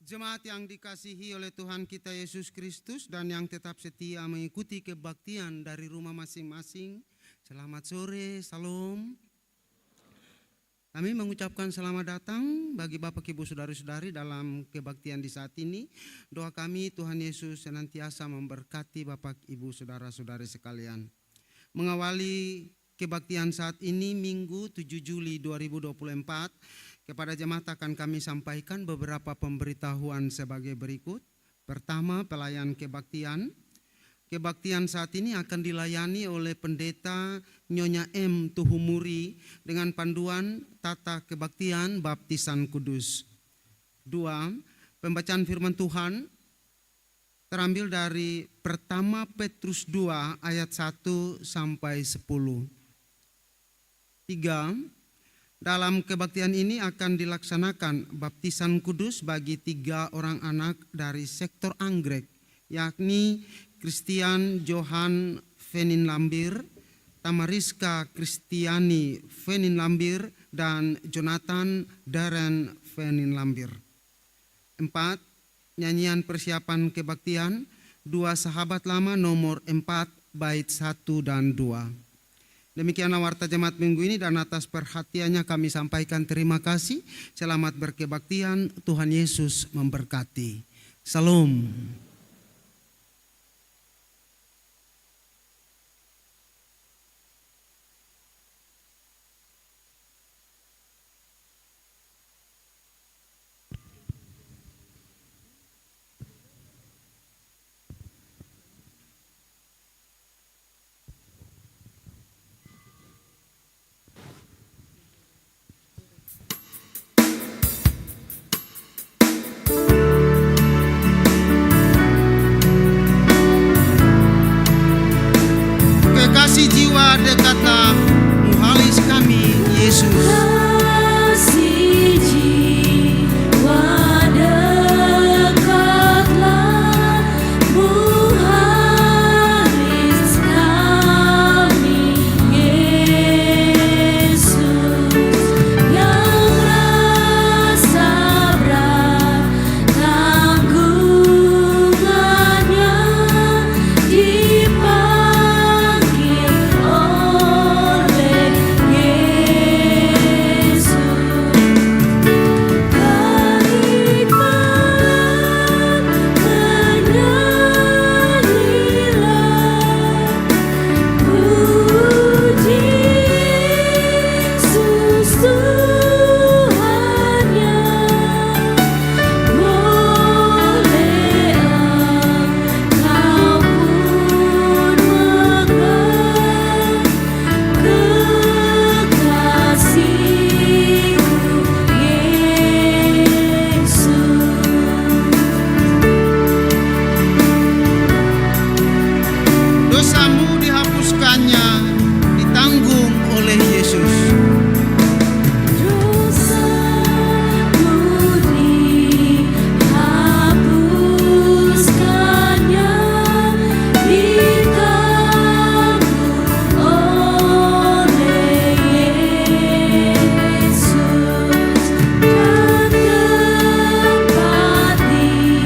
Jemaat yang dikasihi oleh Tuhan kita Yesus Kristus dan yang tetap setia mengikuti kebaktian dari rumah masing-masing. Selamat sore, salam. Kami mengucapkan selamat datang bagi Bapak Ibu Saudari-saudari dalam kebaktian di saat ini. Doa kami Tuhan Yesus senantiasa memberkati Bapak Ibu Saudara-saudari sekalian. Mengawali kebaktian saat ini Minggu 7 Juli 2024, kepada jemaat akan kami sampaikan beberapa pemberitahuan sebagai berikut. Pertama, pelayan kebaktian. Kebaktian saat ini akan dilayani oleh Pendeta Nyonya M. Tuhumuri dengan panduan tata kebaktian baptisan kudus. 2. Pembacaan firman Tuhan terambil dari Pertama Petrus 2 ayat 1 sampai 10. 3. Dalam kebaktian ini akan dilaksanakan baptisan kudus bagi 3 orang anak dari sektor Anggrek, yakni Christian Johan Veninlambir, Tamariska Kristiani Veninlambir, dan Jonathan Darren Veninlambir. 4. Nyanyian persiapan kebaktian 2 sahabat lama nomor 4 bait 1 dan 2. Demikianlah warta jemaat minggu ini, dan atas perhatiannya kami sampaikan terima kasih. Selamat berkebaktian, Tuhan Yesus memberkati. Salam. Kasih jiwa dekatlah muhalis kami Yesus. Kasih jiwa dekatlah muhalis kami Yesus, yang rasa berat tanggungannya Dosamu dihapuskannya, ditanggung oleh Yesus. dosamu dihapuskannya, ditanggung oleh Yesus, dan dapat disediakanlah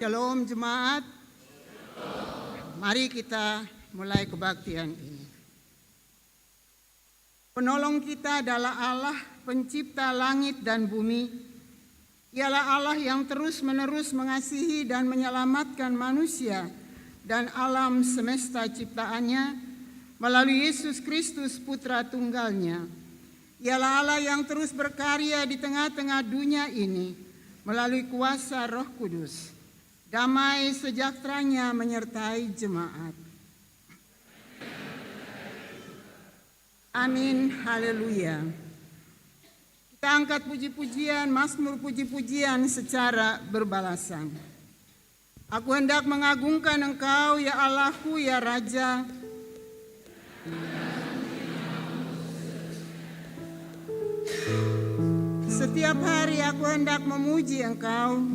Shalom jemaat. Mari kita mulai kebaktian ini. Penolong kita adalah Allah pencipta langit dan bumi. Ialah Allah yang terus-menerus mengasihi dan menyelamatkan manusia dan alam semesta ciptaannya melalui Yesus Kristus Putra Tunggalnya. Ialah Allah yang terus berkarya di tengah-tengah dunia ini melalui kuasa Roh Kudus. Damai sejahteranya menyertai jemaat. Amin, haleluya. Kita angkat puji-pujian, mazmur puji-pujian secara berbalasan. Aku hendak mengagungkan Engkau, ya Allahku, ya Raja. Setiap hari aku hendak memuji Engkau.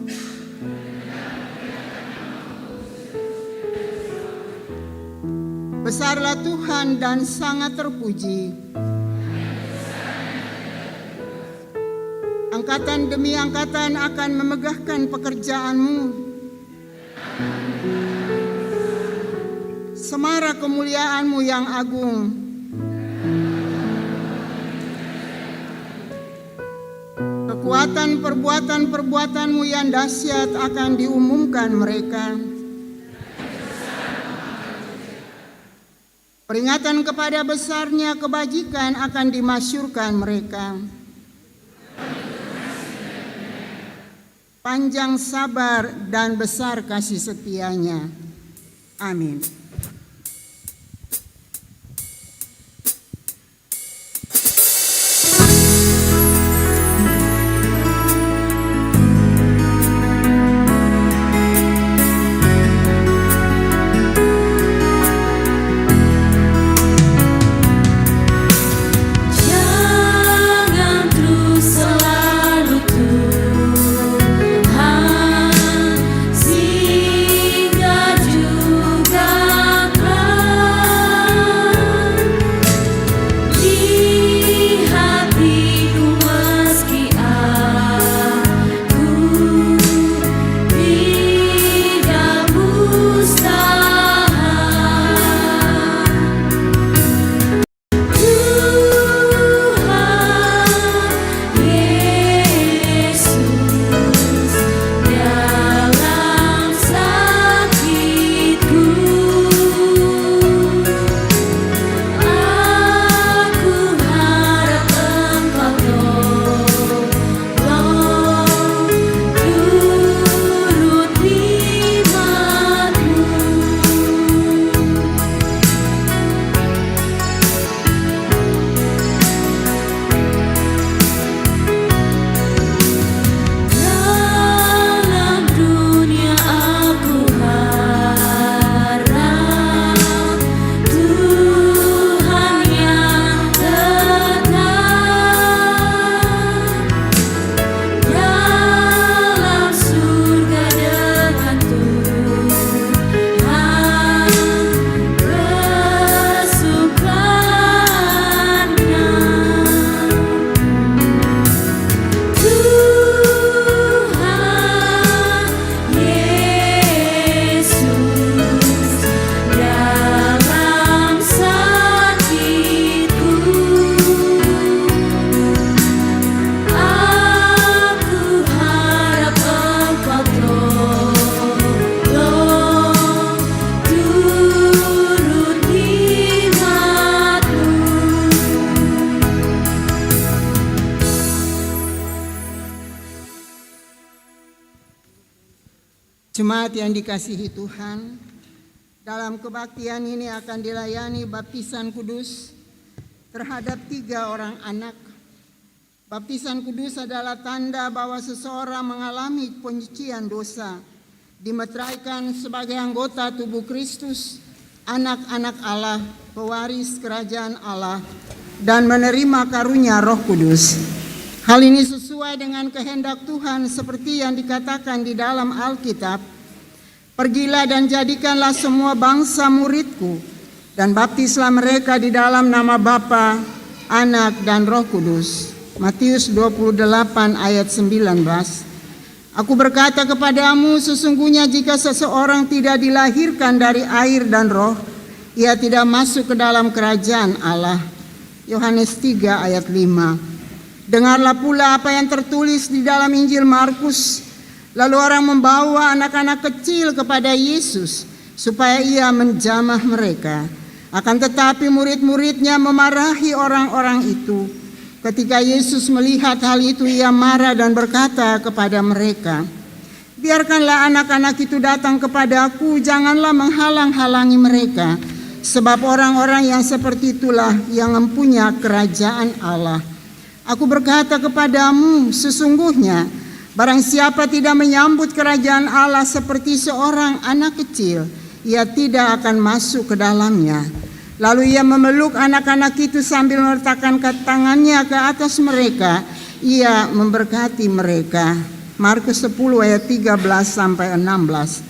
Besarlah Tuhan dan sangat terpuji. Angkatan demi angkatan akan memegahkan pekerjaan-Mu. Semarak kemuliaan-Mu yang agung. Kekuatan perbuatan-perbuatan-Mu yang dahsyat akan diumumkan mereka. Peringatan kepada besarnya kebajikan akan dimasyurkan mereka. Panjang sabar dan besar kasih setianya. Amin. Jangan terus selalu Tuhan, singgah juga di hatiku meski aku tidak mustahil. Tuhan Yesus, dalam sakitku, aku harap Engkau tolong turut nikmat-Mu. Dalam dunia aku harap Tuhan yang tetap. Dalam surga dengan Tuhan kesukaannya. Tuhan Yesus, dalam sakitku, aku harap Engkau tolong turut nikmat-Mu. Jemaat yang dikasihi Tuhan, dalam kebaktian ini akan dilayani baptisan kudus terhadap 3 orang anak. Baptisan kudus adalah tanda bahwa seseorang mengalami penyucian dosa, dimeteraikan sebagai anggota tubuh Kristus, anak-anak Allah, pewaris kerajaan Allah, dan menerima karunia Roh Kudus. Hal ini sesuai dengan kehendak Tuhan seperti yang dikatakan di dalam Alkitab. Pergilah dan jadikanlah semua bangsa muridku, dan baptislah mereka di dalam nama Bapa, Anak, dan Roh Kudus. Matius 28 ayat 19. Aku berkata kepadamu, sesungguhnya jika seseorang tidak dilahirkan dari air dan roh, ia tidak masuk ke dalam kerajaan Allah. Yohanes 3 ayat 5. Dengarlah pula apa yang tertulis di dalam Injil Markus. Lalu orang membawa anak-anak kecil kepada Yesus supaya ia menjamah mereka. Akan tetapi murid-muridnya memarahi orang-orang itu. Ketika Yesus melihat hal itu, ia marah dan berkata kepada mereka, "Biarkanlah anak-anak itu datang kepadaku, janganlah menghalang-halangi mereka, sebab orang-orang yang seperti itulah yang mempunyai kerajaan Allah. Aku berkata kepadamu, sesungguhnya barang siapa tidak menyambut kerajaan Allah seperti seorang anak kecil, ia tidak akan masuk ke dalamnya." Lalu ia memeluk anak-anak itu sambil meletakkan tangannya ke atas mereka. Ia memberkati mereka. Markus 10 ayat 13 sampai 16.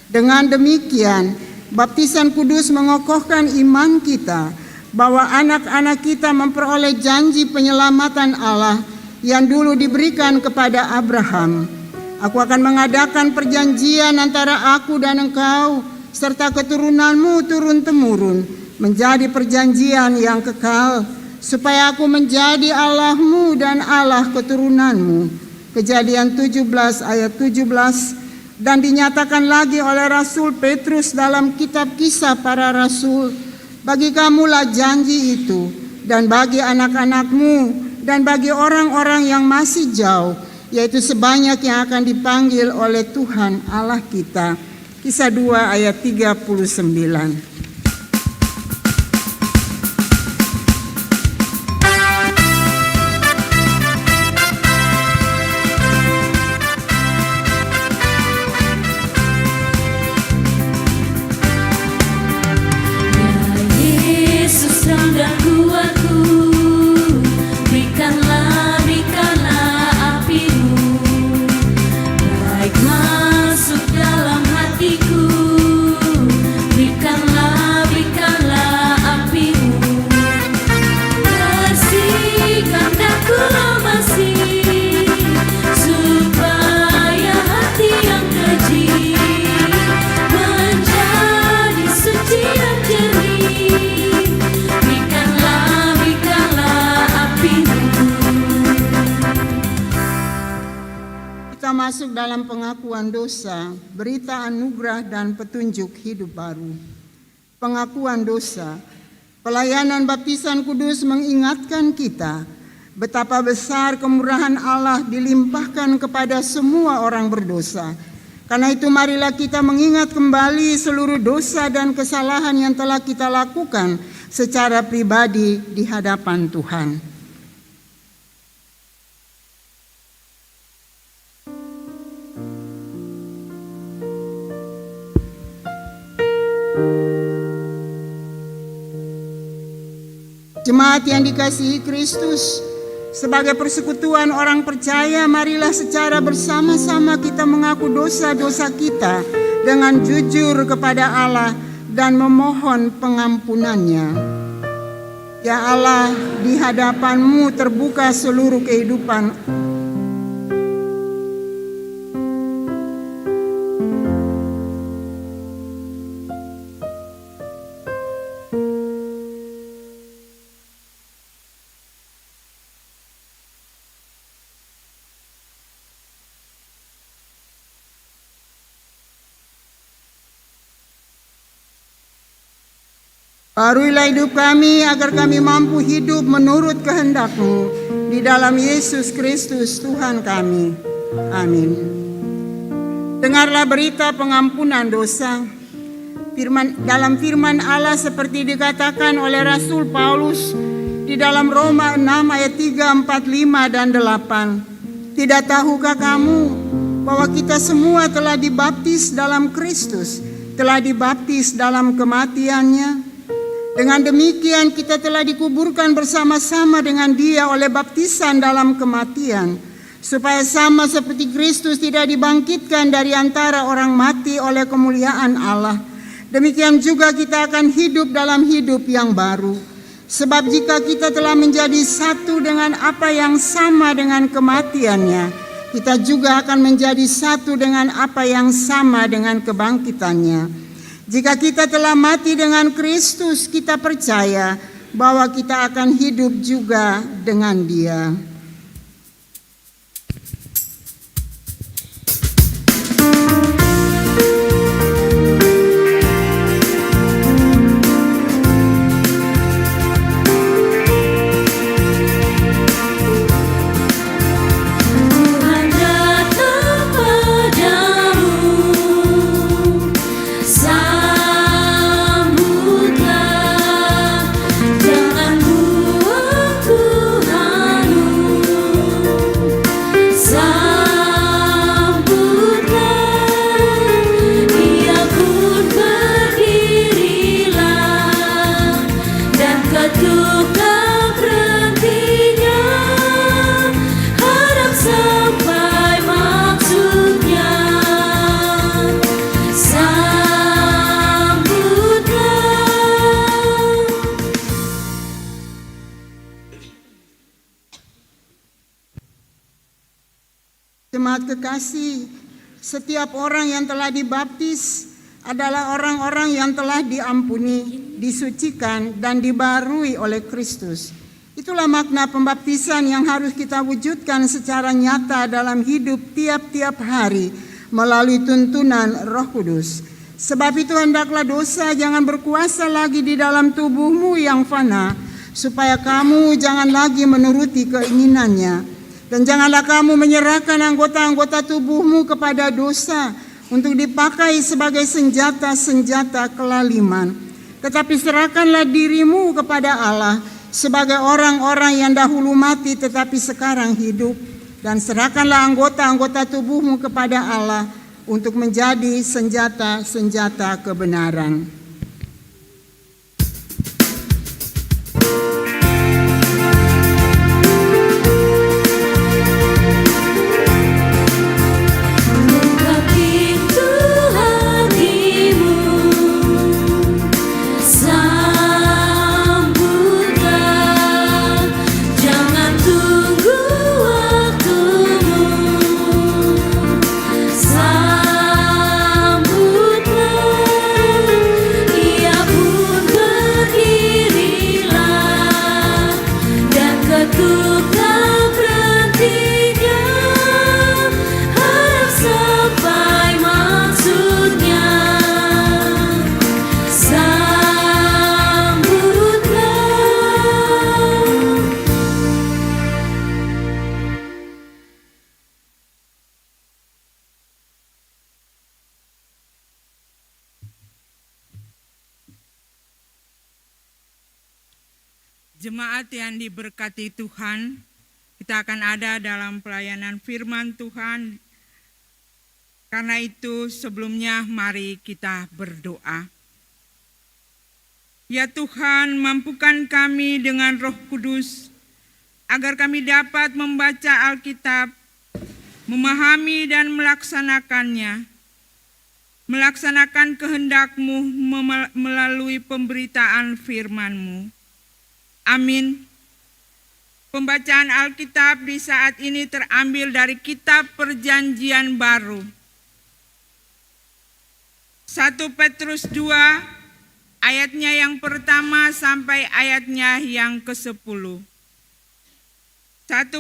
Dengan demikian, baptisan kudus mengokohkan iman kita bahwa anak-anak kita memperoleh janji penyelamatan Allah yang dulu diberikan kepada Abraham. "Aku akan mengadakan perjanjian antara aku dan engkau serta keturunanmu turun-temurun, menjadi perjanjian yang kekal, supaya aku menjadi Allahmu dan Allah keturunanmu." Kejadian 17 ayat 17. Dan dinyatakan lagi oleh Rasul Petrus dalam kitab Kisah Para Rasul, "Bagi kamulah janji itu, dan bagi anak-anakmu, dan bagi orang-orang yang masih jauh, yaitu sebanyak yang akan dipanggil oleh Tuhan Allah kita." Kisah 2 ayat 39. Masuk dalam pengakuan dosa, berita anugerah dan petunjuk hidup baru. Pengakuan dosa. Pelayanan baptisan kudus mengingatkan kita betapa besar kemurahan Allah dilimpahkan kepada semua orang berdosa. Karena itu marilah kita mengingat kembali seluruh dosa dan kesalahan yang telah kita lakukan secara pribadi di hadapan Tuhan. Jemaat yang dikasihi Kristus, sebagai persekutuan orang percaya, marilah secara bersama-sama kita mengaku dosa-dosa kita dengan jujur kepada Allah dan memohon pengampunannya. Ya Allah, di hadapan-Mu terbuka seluruh kehidupan. Baharuilah hidup kami agar kami mampu hidup menurut kehendak-Mu di dalam Yesus Kristus Tuhan kami. Amin. Dengarlah berita pengampunan dosa. Dalam firman Allah seperti dikatakan oleh Rasul Paulus di dalam Roma 6 ayat 3, 4, 5, dan 8. Tidak tahukah kamu bahwa kita semua telah dibaptis dalam Kristus, telah dibaptis dalam kematian-Nya? Dengan demikian kita telah dikuburkan bersama-sama dengan Dia oleh baptisan dalam kematian, supaya sama seperti Kristus tidak dibangkitkan dari antara orang mati oleh kemuliaan Allah, demikian juga kita akan hidup dalam hidup yang baru. Sebab jika kita telah menjadi satu dengan apa yang sama dengan kematian-Nya, kita juga akan menjadi satu dengan apa yang sama dengan kebangkitan-Nya. Jika kita telah mati dengan Kristus, kita percaya bahwa kita akan hidup juga dengan Dia. jemaat kekasih, setiap orang yang telah dibaptis adalah orang-orang yang telah diampuni, disucikan, dan dibarui oleh Kristus. Itulah makna pembaptisan yang harus kita wujudkan secara nyata dalam hidup tiap-tiap hari melalui tuntunan Roh Kudus. Sebab itu hendaklah dosa jangan berkuasa lagi di dalam tubuhmu yang fana, supaya kamu jangan lagi menuruti keinginannya. Dan janganlah kamu menyerahkan anggota-anggota tubuhmu kepada dosa untuk dipakai sebagai senjata-senjata kelaliman. Tetapi serahkanlah dirimu kepada Allah sebagai orang-orang yang dahulu mati tetapi sekarang hidup. Dan serahkanlah anggota-anggota tubuhmu kepada Allah untuk menjadi senjata-senjata kebenaran. Jemaat yang diberkati Tuhan, kita akan ada dalam pelayanan firman Tuhan. Karena itu sebelumnya mari kita berdoa. Ya Tuhan, mampukan kami dengan Roh Kudus, agar kami dapat membaca Alkitab, memahami dan melaksanakannya, melaksanakan kehendak-Mu melalui pemberitaan firman-Mu. Amin. Pembacaan Alkitab di saat ini terambil dari Kitab Perjanjian Baru. 1 Petrus 2 ayatnya yang pertama sampai ayatnya yang ke-10. 1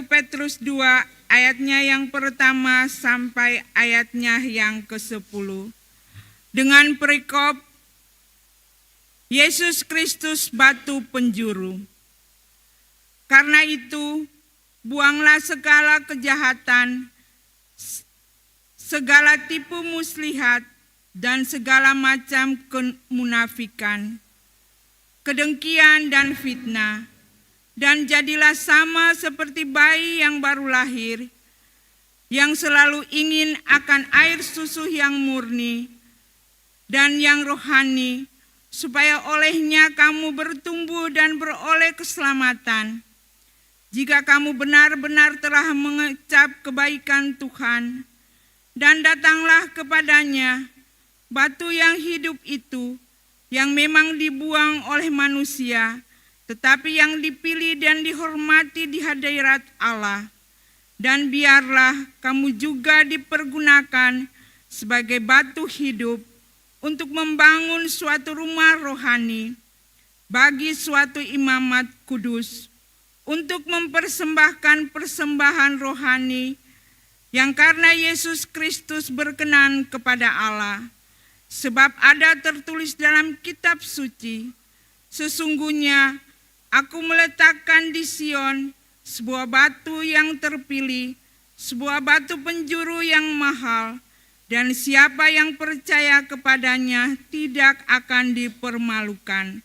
Petrus 2 ayatnya yang pertama sampai ayatnya yang ke-10. Dengan perikop Yesus Kristus batu penjuru. Karena itu, buanglah segala kejahatan, segala tipu muslihat, dan segala macam kemunafikan, kedengkian dan fitnah, dan jadilah sama seperti bayi yang baru lahir, yang selalu ingin akan air susu yang murni dan yang rohani, supaya olehnya kamu bertumbuh dan beroleh keselamatan. Jika kamu benar-benar telah mengecap kebaikan Tuhan, dan datanglah kepadanya, batu yang hidup itu, yang memang dibuang oleh manusia, tetapi yang dipilih dan dihormati di hadirat Allah. Dan biarlah kamu juga dipergunakan sebagai batu hidup untuk membangun suatu rumah rohani bagi suatu imamat kudus, untuk mempersembahkan persembahan rohani yang karena Yesus Kristus berkenan kepada Allah. Sebab ada tertulis dalam kitab suci, sesungguhnya aku meletakkan di Sion sebuah batu yang terpilih, sebuah batu penjuru yang mahal, dan siapa yang percaya kepadanya tidak akan dipermalukan.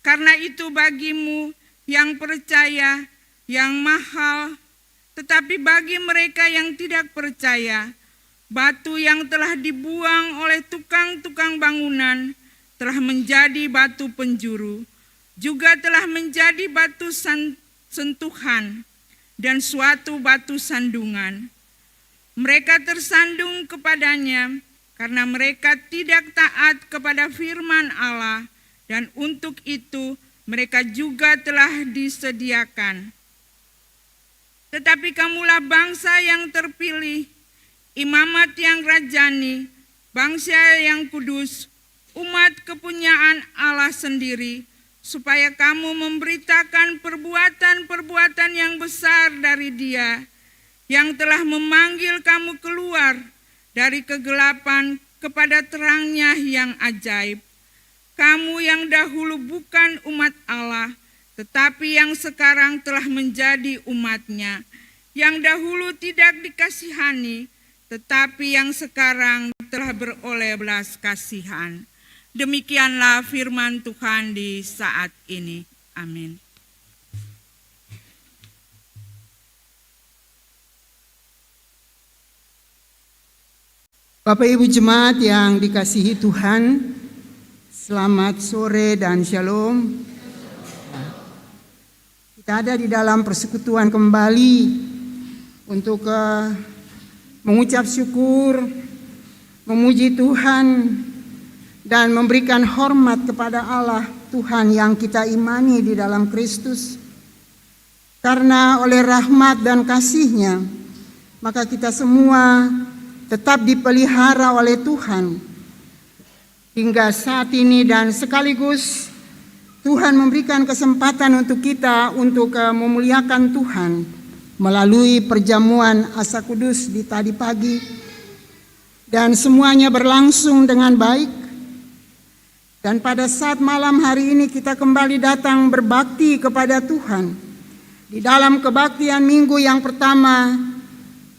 Karena itu bagimu yang percaya, yang mahal, tetapi bagi mereka yang tidak percaya, batu yang telah dibuang oleh tukang-tukang bangunan telah menjadi batu penjuru, juga telah menjadi batu sentuhan dan suatu batu sandungan. Mereka tersandung kepadanya karena mereka tidak taat kepada firman Allah, dan untuk itu mereka juga telah disediakan Tetapi kamulah bangsa yang terpilih, imamat yang rajani, bangsa yang kudus, umat kepunyaan Allah sendiri, supaya kamu memberitakan perbuatan-perbuatan yang besar dari Dia, yang telah memanggil kamu keluar dari kegelapan kepada terangnya yang ajaib. Kamu yang dahulu bukan umat Allah, tetapi yang sekarang telah menjadi umat-Nya, yang dahulu tidak dikasihani, tetapi yang sekarang telah beroleh belas kasihan. Demikianlah firman Tuhan di saat ini. Amin. Bapak Ibu jemaat yang dikasihi Tuhan, selamat sore dan shalom. Kita ada di dalam persekutuan kembali untuk mengucap syukur, memuji Tuhan, dan memberikan hormat kepada Allah Tuhan yang kita imani di dalam Kristus. Karena oleh rahmat dan kasih-Nya, maka kita semua tetap dipelihara oleh Tuhan hingga saat ini, dan sekaligus Tuhan memberikan kesempatan untuk kita untuk memuliakan Tuhan melalui perjamuan Asa Kudus di tadi pagi, dan semuanya berlangsung dengan baik. Dan pada saat malam hari ini kita kembali datang berbakti kepada Tuhan di dalam kebaktian minggu yang pertama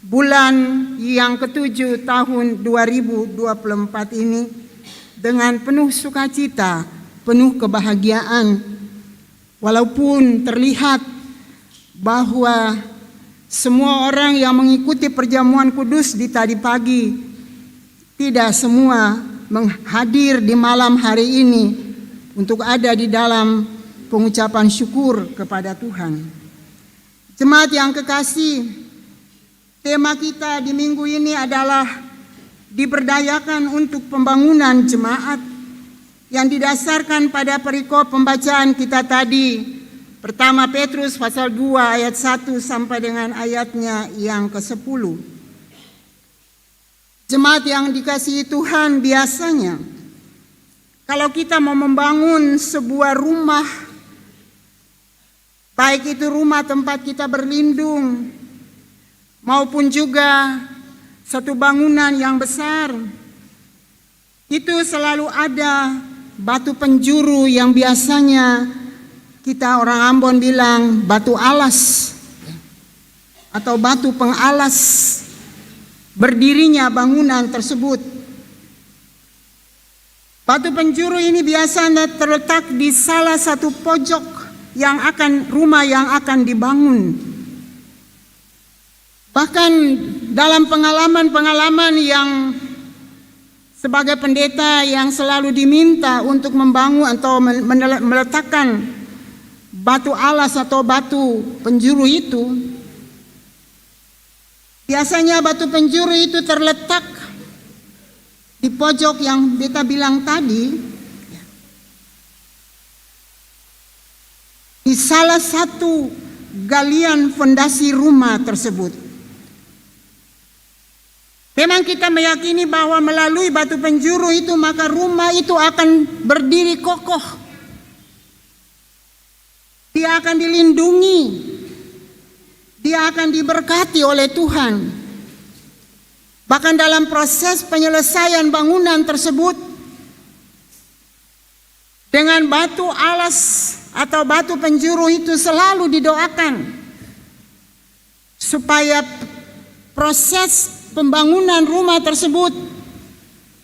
bulan yang ke-7 tahun 2024 ini dengan penuh sukacita, penuh kebahagiaan. Walaupun terlihat bahwa semua orang yang mengikuti perjamuan kudus di tadi pagi tidak semua menghadir di malam hari ini untuk ada di dalam pengucapan syukur kepada Tuhan. Jemaat yang kekasih, tema kita di minggu ini adalah diberdayakan untuk pembangunan jemaat, yang didasarkan pada perikop pembacaan kita tadi, pertama Petrus pasal 2 ayat 1 sampai dengan ayatnya yang ke-10. Jemaat yang dikasihi Tuhan, biasanya kalau kita mau membangun sebuah rumah, baik itu rumah tempat kita berlindung maupun juga satu bangunan yang besar, itu selalu ada batu penjuru yang biasanya kita orang Ambon bilang batu alas atau batu pengalas berdirinya bangunan tersebut. Batu penjuru ini biasanya terletak di salah satu pojok rumah yang akan dibangun. Bahkan dalam pengalaman-pengalaman yang sebagai pendeta yang selalu diminta untuk membangun atau meletakkan batu alas atau batu penjuru itu, biasanya batu penjuru itu terletak di pojok yang beta bilang tadi, di salah satu galian fondasi rumah tersebut. Memang kita meyakini bahwa melalui batu penjuru itu maka rumah itu akan berdiri kokoh. Dia akan dilindungi. Dia akan diberkati oleh Tuhan. Bahkan dalam proses penyelesaian bangunan tersebut, dengan batu alas atau batu penjuru itu selalu didoakan supaya proses pembangunan rumah tersebut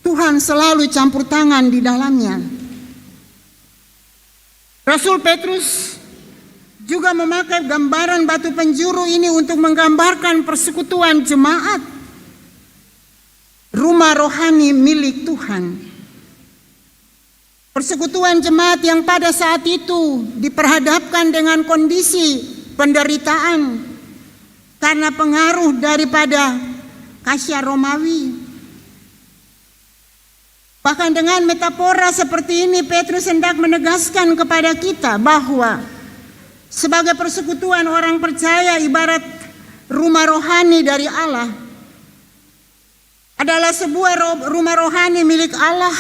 Tuhan selalu campur tangan di dalamnya. Rasul Petrus juga memakai gambaran batu penjuru ini untuk menggambarkan persekutuan jemaat, rumah rohani milik Tuhan. Persekutuan jemaat yang pada saat itu diperhadapkan dengan kondisi penderitaan karena pengaruh daripada Kaisar Romawi. Bahkan dengan metafora seperti ini, Petrus hendak menegaskan kepada kita bahwa sebagai persekutuan orang percaya ibarat rumah rohani dari Allah, adalah sebuah rumah rohani milik Allah,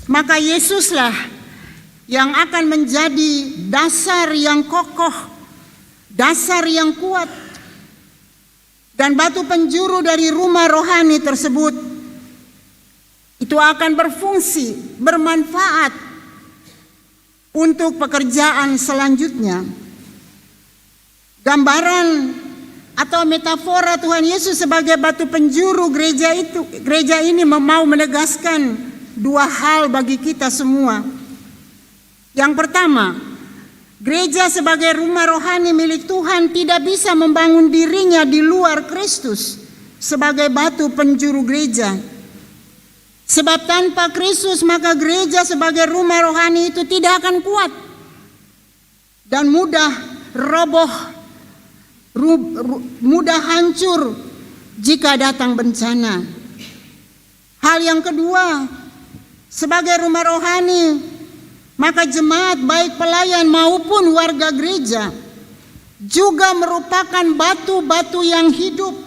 maka Yesuslah yang akan menjadi dasar yang kokoh, dasar yang kuat, dan batu penjuru dari rumah rohani tersebut itu akan berfungsi, bermanfaat untuk pekerjaan selanjutnya. Gambaran atau metafora Tuhan Yesus sebagai batu penjuru gereja ini mau menegaskan dua hal bagi kita semua. Yang pertama, gereja sebagai rumah rohani milik Tuhan tidak bisa membangun dirinya di luar Kristus sebagai batu penjuru gereja. Sebab tanpa Kristus maka gereja sebagai rumah rohani itu tidak akan kuat dan mudah roboh, mudah hancur jika datang bencana. Hal yang kedua, sebagai rumah rohani, maka jemaat baik pelayan maupun warga gereja juga merupakan batu-batu yang hidup.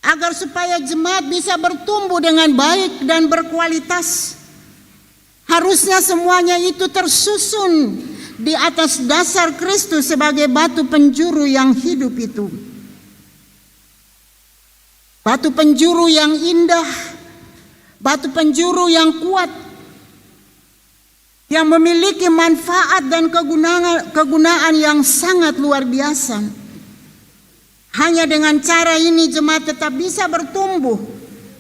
Agar supaya jemaat bisa bertumbuh dengan baik dan berkualitas, harusnya semuanya itu tersusun di atas dasar Kristus sebagai batu penjuru yang hidup itu. Batu penjuru yang indah, batu penjuru yang kuat, yang memiliki manfaat dan kegunaan yang sangat luar biasa. Hanya dengan cara ini jemaat tetap bisa bertumbuh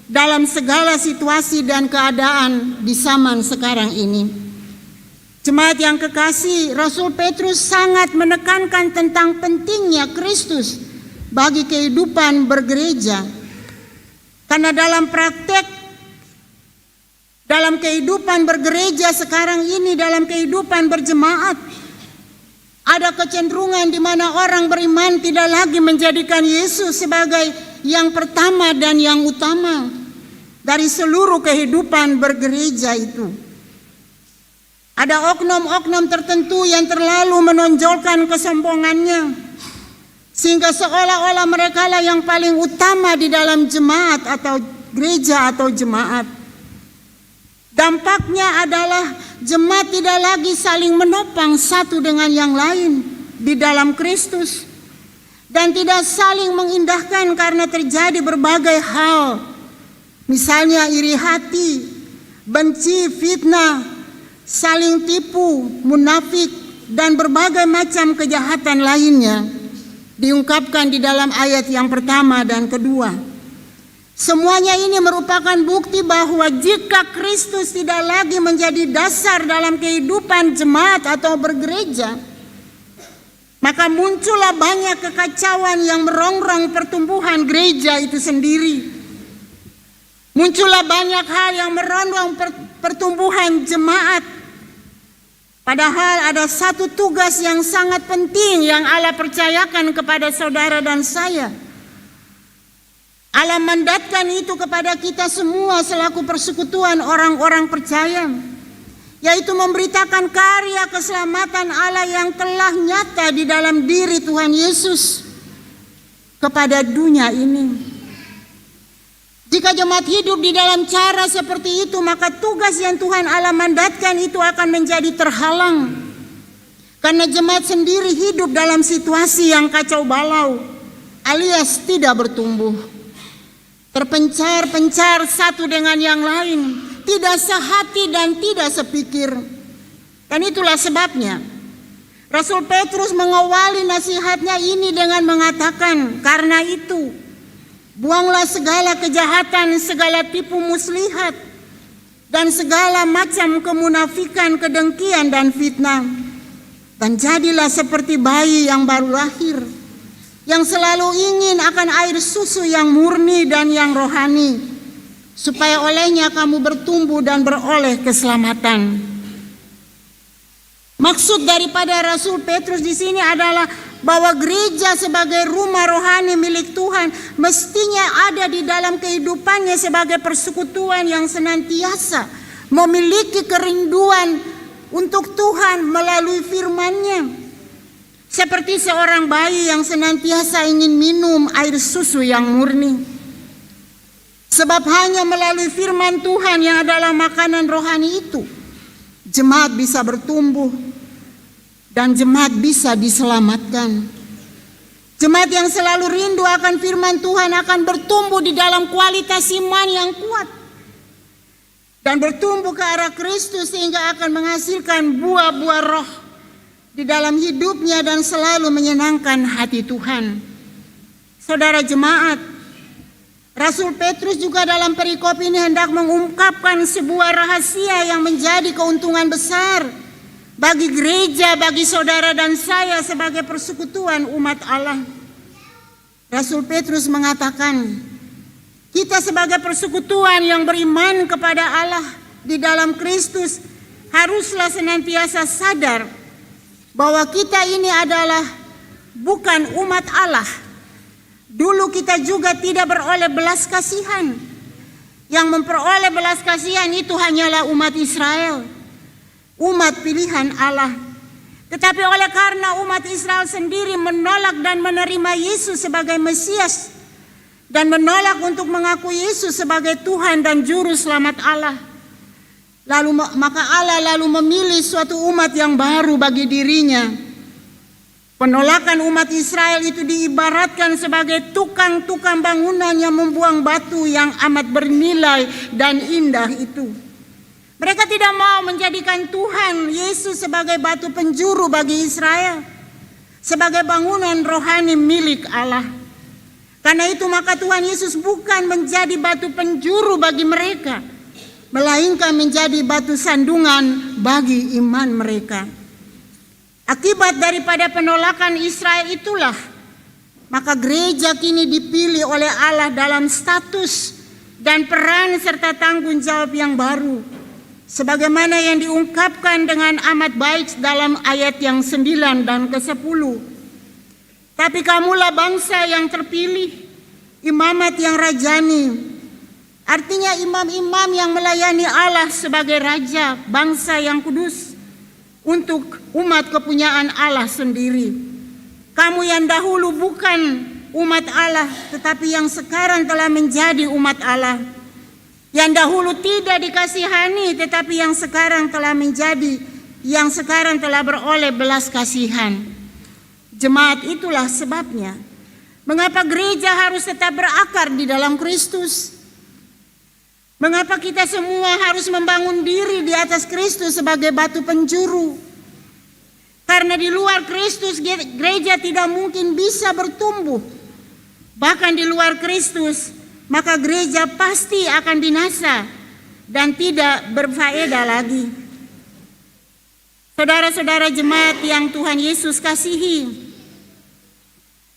dalam segala situasi dan keadaan di zaman sekarang ini. Jemaat yang kekasih, Rasul Petrus sangat menekankan tentang pentingnya Kristus bagi kehidupan bergereja. Karena dalam praktek, dalam kehidupan bergereja sekarang ini, dalam kehidupan berjemaat, ada kecenderungan di mana orang beriman tidak lagi menjadikan Yesus sebagai yang pertama dan yang utama dari seluruh kehidupan bergereja itu. Ada oknum-oknum tertentu yang terlalu menonjolkan kesombongannya, sehingga seolah-olah mereka lah yang paling utama di dalam jemaat atau gereja atau jemaat. Dampaknya adalah jemaat tidak lagi saling menopang satu dengan yang lain di dalam Kristus dan tidak saling mengindahkan karena terjadi berbagai hal. Misalnya iri hati, benci, fitnah, saling tipu, munafik, dan berbagai macam kejahatan lainnya diungkapkan di dalam ayat yang pertama dan kedua. Semuanya ini merupakan bukti bahwa jika Kristus tidak lagi menjadi dasar dalam kehidupan jemaat atau bergereja, maka muncullah banyak kekacauan yang merongrong pertumbuhan gereja itu sendiri. Muncullah banyak hal yang merongrong pertumbuhan jemaat. Padahal ada satu tugas yang sangat penting yang Allah percayakan kepada saudara dan saya. Allah mandatkan itu kepada kita semua selaku persekutuan orang-orang percaya, yaitu memberitakan karya keselamatan Allah yang telah nyata di dalam diri Tuhan Yesus kepada dunia ini. Jika jemaat hidup di dalam cara seperti itu, maka tugas yang Tuhan Allah mandatkan itu akan menjadi terhalang, karena jemaat sendiri hidup dalam situasi yang kacau balau alias tidak bertumbuh, terpencar-pencar satu dengan yang lain, tidak sehati dan tidak sepikir. Dan itulah sebabnya Rasul Petrus mengawali nasihatnya ini dengan mengatakan, karena itu buanglah segala kejahatan, segala tipu muslihat, dan segala macam kemunafikan, kedengkian, dan fitnah. Dan jadilah seperti bayi yang baru lahir, yang selalu ingin akan air susu yang murni dan yang rohani, supaya olehnya kamu bertumbuh dan beroleh keselamatan. Maksud daripada Rasul Petrus di sini adalah bahwa gereja sebagai rumah rohani milik Tuhan mestinya ada di dalam kehidupannya sebagai persekutuan yang senantiasa memiliki kerinduan untuk Tuhan melalui firman-Nya. seperti seorang bayi yang senantiasa ingin minum air susu yang murni. Sebab hanya melalui firman Tuhan yang adalah makanan rohani itu, jemaat bisa bertumbuh dan jemaat bisa diselamatkan. Jemaat yang selalu rindu akan firman Tuhan akan bertumbuh di dalam kualitas iman yang kuat dan bertumbuh ke arah Kristus sehingga akan menghasilkan buah-buah roh di dalam hidupnya dan selalu menyenangkan hati Tuhan. Saudara jemaat, Rasul Petrus juga dalam perikop ini hendak mengungkapkan sebuah rahasia yang menjadi keuntungan besar bagi gereja, bagi saudara dan saya sebagai persekutuan umat Allah. Rasul Petrus mengatakan, kita sebagai persekutuan yang beriman kepada Allah di dalam Kristus haruslah senantiasa sadar bahwa kita ini adalah bukan umat Allah. Dulu kita juga tidak beroleh belas kasihan. Yang memperoleh belas kasihan itu hanyalah umat Israel, umat pilihan Allah. Tetapi oleh karena umat Israel sendiri menolak dan menerima Yesus sebagai Mesias dan menolak untuk mengakui Yesus sebagai Tuhan dan Juru Selamat Allah, maka Allah lalu memilih suatu umat yang baru bagi dirinya. Penolakan umat Israel itu diibaratkan sebagai tukang-tukang bangunan yang membuang batu yang amat bernilai dan indah itu. Mereka tidak mau menjadikan Tuhan Yesus sebagai batu penjuru bagi Israel, sebagai bangunan rohani milik Allah. Karena itu maka Tuhan Yesus bukan menjadi batu penjuru bagi mereka, melainkan menjadi batu sandungan bagi iman mereka. Akibat daripada penolakan Israel itulah, maka gereja kini dipilih oleh Allah dalam status dan peran serta tanggung jawab yang baru, sebagaimana yang diungkapkan dengan amat baik dalam ayat yang 9 dan ke-10. Tapi kamulah bangsa yang terpilih, imamat yang rajani. Artinya imam-imam yang melayani Allah sebagai raja, bangsa yang kudus untuk umat kepunyaan Allah sendiri. Kamu yang dahulu bukan umat Allah, tetapi yang sekarang telah menjadi umat Allah. Yang dahulu tidak dikasihani, tetapi yang sekarang telah beroleh belas kasihan. Jemaat, itulah sebabnya mengapa gereja harus tetap berakar di dalam Kristus. Mengapa kita semua harus membangun diri di atas Kristus sebagai batu penjuru? Karena di luar Kristus gereja tidak mungkin bisa bertumbuh. Bahkan di luar Kristus, maka gereja pasti akan binasa dan tidak berfaedah lagi. Saudara-saudara jemaat yang Tuhan Yesus kasihi,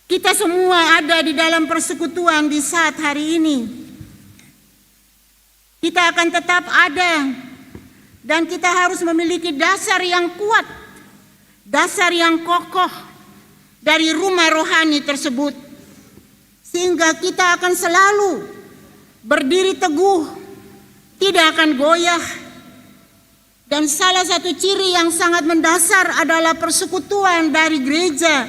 kita semua ada di dalam persekutuan di saat hari ini. Kita akan tetap ada dan kita harus memiliki dasar yang kuat, dasar yang kokoh dari rumah rohani tersebut, sehingga kita akan selalu berdiri teguh, tidak akan goyah. Dan salah satu ciri yang sangat mendasar adalah persekutuan dari gereja,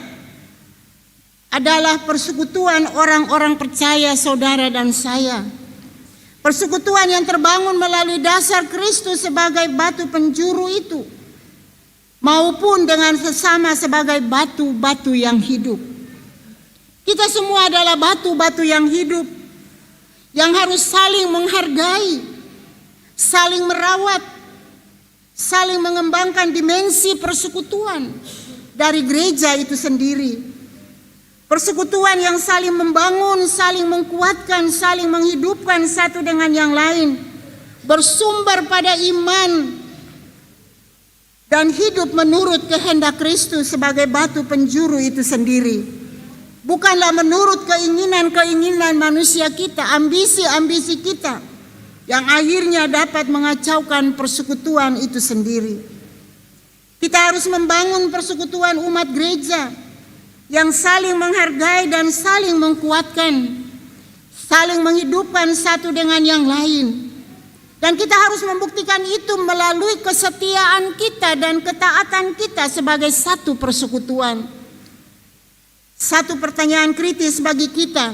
adalah persekutuan orang-orang percaya, saudara dan saya. Persekutuan yang terbangun melalui dasar Kristus sebagai batu penjuru itu, maupun dengan sesama sebagai batu-batu yang hidup. Kita semua adalah batu-batu yang hidup, yang harus saling menghargai, saling merawat, saling mengembangkan dimensi persekutuan dari gereja itu sendiri. Persekutuan yang saling membangun, saling menguatkan, saling menghidupkan satu dengan yang lain, bersumber pada iman dan hidup menurut kehendak Kristus sebagai batu penjuru itu sendiri. Bukanlah menurut keinginan-keinginan manusia kita, ambisi-ambisi kita, yang akhirnya dapat mengacaukan persekutuan itu sendiri. Kita harus membangun persekutuan umat gereja yang saling menghargai dan saling menguatkan, saling menghidupkan satu dengan yang lain. Dan kita harus membuktikan itu melalui kesetiaan kita dan ketaatan kita sebagai satu persekutuan. Satu pertanyaan kritis bagi kita,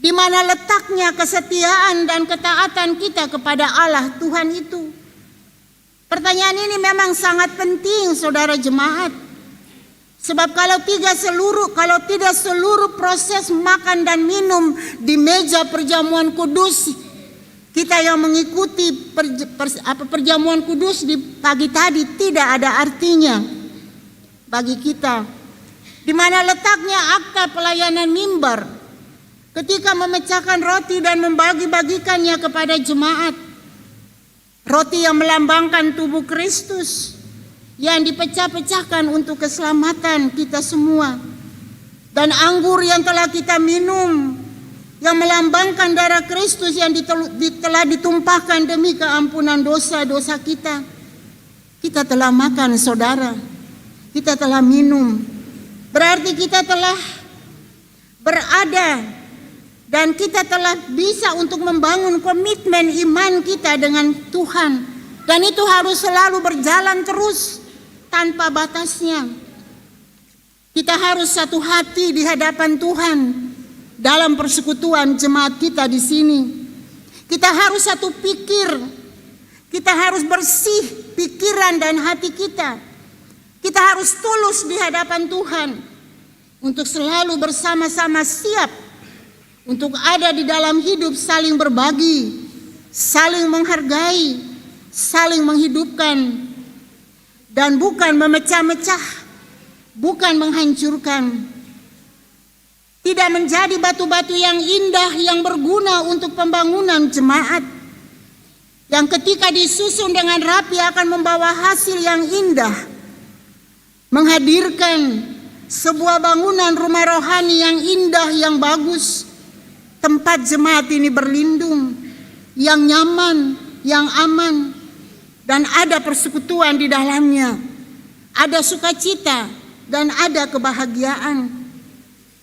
di mana letaknya kesetiaan dan ketaatan kita kepada Allah Tuhan itu? Pertanyaan ini memang sangat penting, saudara jemaat. Sebab kalau tidak seluruh proses makan dan minum di meja perjamuan kudus, kita yang mengikuti perjamuan kudus di pagi tadi tidak ada artinya bagi kita. Di mana letaknya akta pelayanan mimbar ketika memecahkan roti dan membagi-bagikannya kepada jemaat. Roti yang melambangkan tubuh Kristus yang dipecah-pecahkan untuk keselamatan kita semua. Dan anggur yang telah kita minum yang melambangkan darah Kristus yang telah ditumpahkan demi keampunan dosa-dosa kita. Kita telah makan, saudara. Kita telah minum. Berarti kita telah berada dan kita telah bisa untuk membangun komitmen iman kita dengan Tuhan. Dan itu harus selalu berjalan terus tanpa batasnya. Kita harus satu hati di hadapan Tuhan dalam persekutuan jemaat kita di sini. Kita harus satu pikir. Kita harus bersih pikiran dan hati kita. Kita harus tulus di hadapan Tuhan untuk selalu bersama-sama siap untuk ada di dalam hidup saling berbagi, saling menghargai, saling menghidupkan, dan bukan memecah-mecah, bukan menghancurkan. Tidak menjadi batu-batu yang indah yang berguna untuk pembangunan jemaat, yang ketika disusun dengan rapi akan membawa hasil yang indah, menghadirkan sebuah bangunan rumah rohani yang indah, yang bagus, tempat jemaat ini berlindung, yang nyaman, yang aman, dan ada persekutuan di dalamnya, ada sukacita dan ada kebahagiaan.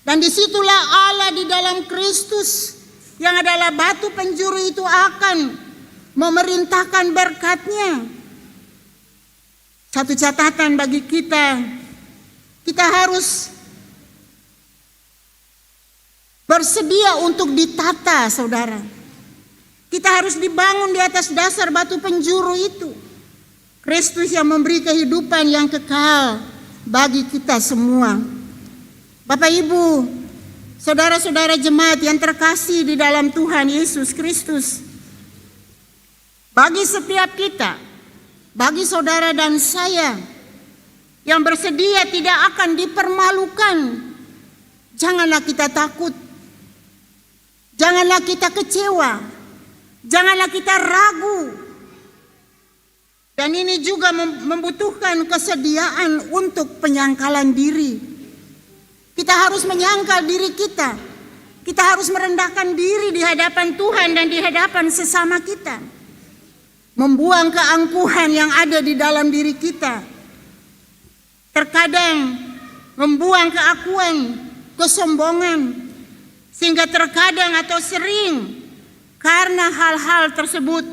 Dan disitulah Allah di dalam Kristus yang adalah batu penjuru itu akan memerintahkan berkat-Nya. Satu catatan bagi kita, kita harus bersedia untuk ditata, saudara. Kita harus dibangun di atas dasar batu penjuru itu. Kristus yang memberi kehidupan yang kekal bagi kita semua. Bapak Ibu, saudara-saudara jemaat yang terkasih di dalam Tuhan Yesus Kristus, bagi setiap kita, bagi saudara dan saya yang bersedia tidak akan dipermalukan, janganlah kita takut, janganlah kita kecewa, janganlah kita ragu. Dan ini juga membutuhkan kesediaan untuk penyangkalan diri. Kita harus menyangkal diri kita. Kita harus merendahkan diri di hadapan Tuhan dan di hadapan sesama kita. Membuang keangkuhan yang ada di dalam diri kita. Terkadang membuang keakuan, kesombongan, sehingga terkadang atau sering karena hal-hal tersebut,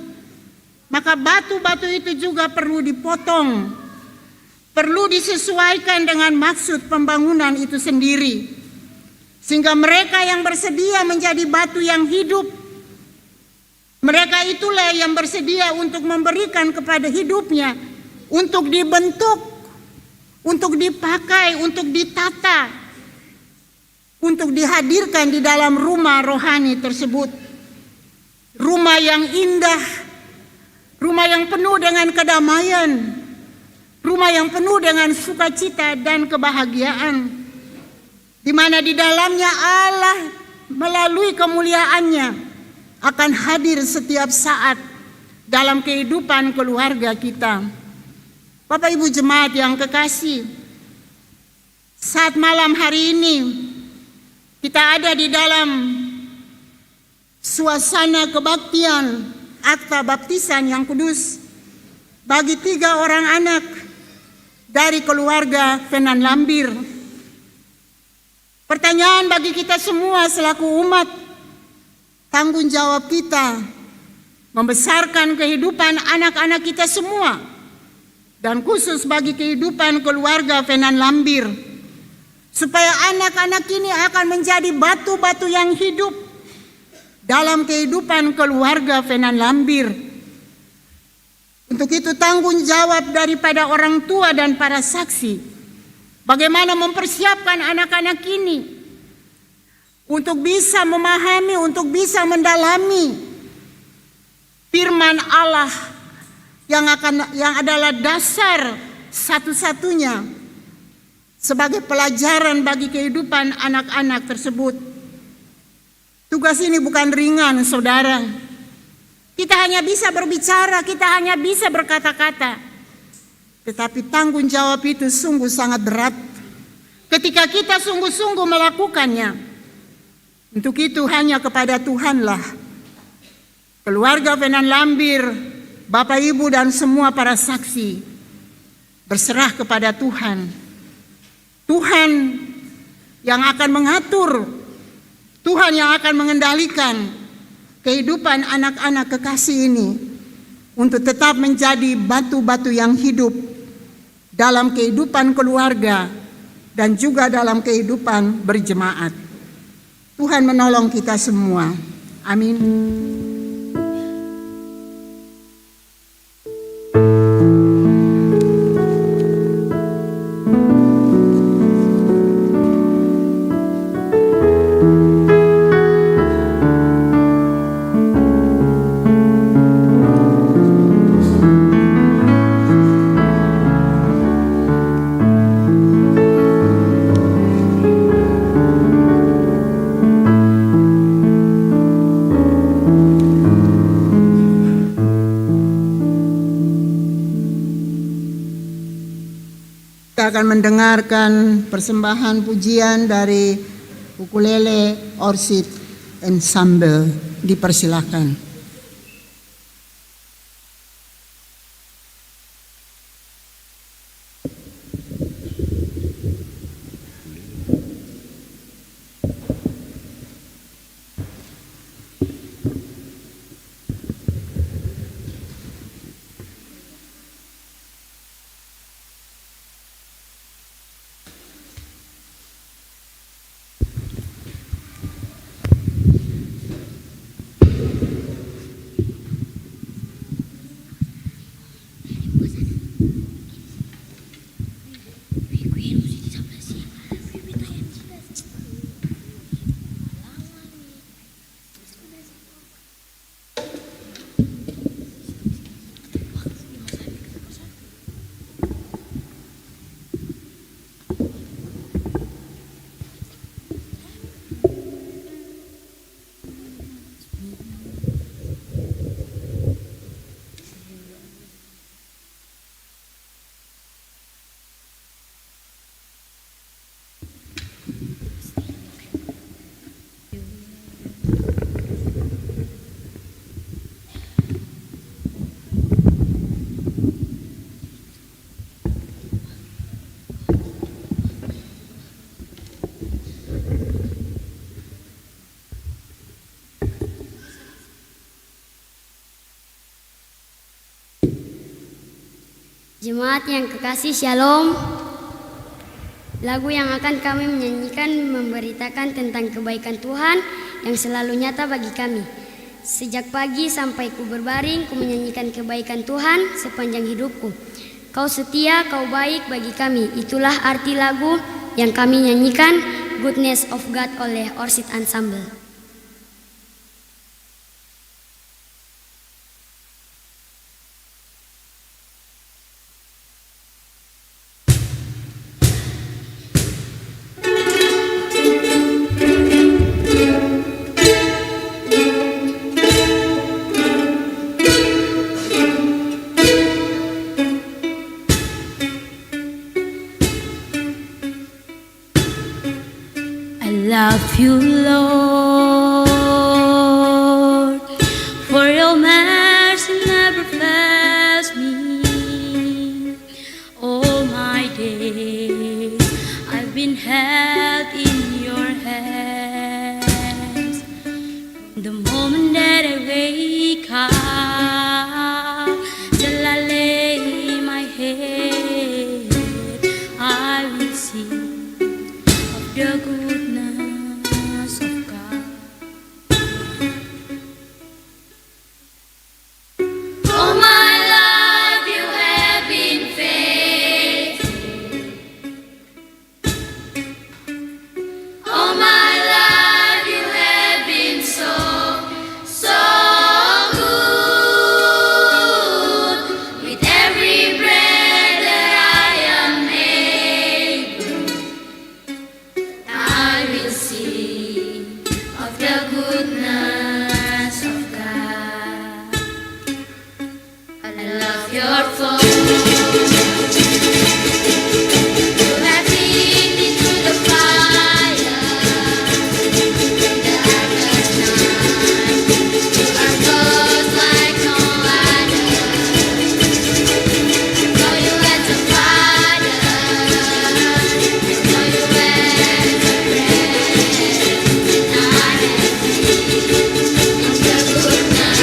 maka batu-batu itu juga perlu dipotong, perlu disesuaikan dengan maksud pembangunan itu sendiri, sehingga mereka yang bersedia menjadi batu yang hidup, mereka itulah yang bersedia untuk memberikan kepada hidupnya, untuk dibentuk, untuk dipakai, untuk ditata, untuk dihadirkan di dalam rumah rohani tersebut. Rumah yang indah, rumah yang penuh dengan kedamaian, rumah yang penuh dengan sukacita dan kebahagiaan, di mana di dalamnya Allah melalui kemuliaannya akan hadir setiap saat dalam kehidupan keluarga kita. Bapak Ibu jemaat yang kekasih, saat malam hari ini kita ada di dalam suasana kebaktian akta baptisan yang kudus bagi 3 orang anak dari keluarga Venan Lambir. Pertanyaan bagi kita semua selaku umat, tanggung jawab kita membesarkan kehidupan anak-anak kita semua, dan khusus bagi kehidupan keluarga Venan Lambir, supaya anak-anak ini akan menjadi batu-batu yang hidup dalam kehidupan keluarga Venan Lambir. Untuk itu tanggung jawab daripada orang tua dan para saksi, bagaimana mempersiapkan anak-anak ini untuk bisa memahami, untuk bisa mendalami firman Allah yang adalah dasar satu-satunya sebagai pelajaran bagi kehidupan anak-anak tersebut. Tugas ini bukan ringan, saudara. Kita hanya bisa berbicara, kita hanya bisa berkata-kata. Tetapi tanggung jawab itu sungguh sangat berat ketika kita sungguh-sungguh melakukannya. Untuk itu hanya kepada Tuhanlah keluarga Venan Lambir, Bapak Ibu dan semua para saksi berserah kepada Tuhan. Tuhan yang akan mengatur, Tuhan yang akan mengendalikan kehidupan anak-anak kekasih ini untuk tetap menjadi batu-batu yang hidup dalam kehidupan keluarga dan juga dalam kehidupan berjemaat. Tuhan menolong kita semua. Amin. Kita akan mendengarkan persembahan pujian dari ukulele Orchid Ensemble. Dipersilakan. Jemaat yang kekasih, Shalom. Lagu yang akan kami menyanyikan memberitakan tentang kebaikan Tuhan yang selalu nyata bagi kami. Sejak pagi sampai ku berbaring, ku menyanyikan kebaikan Tuhan sepanjang hidupku. Kau setia, kau baik bagi kami. Itulah arti lagu yang kami nyanyikan, Goodness of God oleh Orchid Ensemble. Love you, Lord, for your mercy never fails me. All my days I've been held in your hands. The moment that I wake up till I lay my head, I will sing of your foes. You have lead me through the fire, in the darkest night. You are close like no other. Know you as a father, know you as a friend, and I have seen the goodness of God.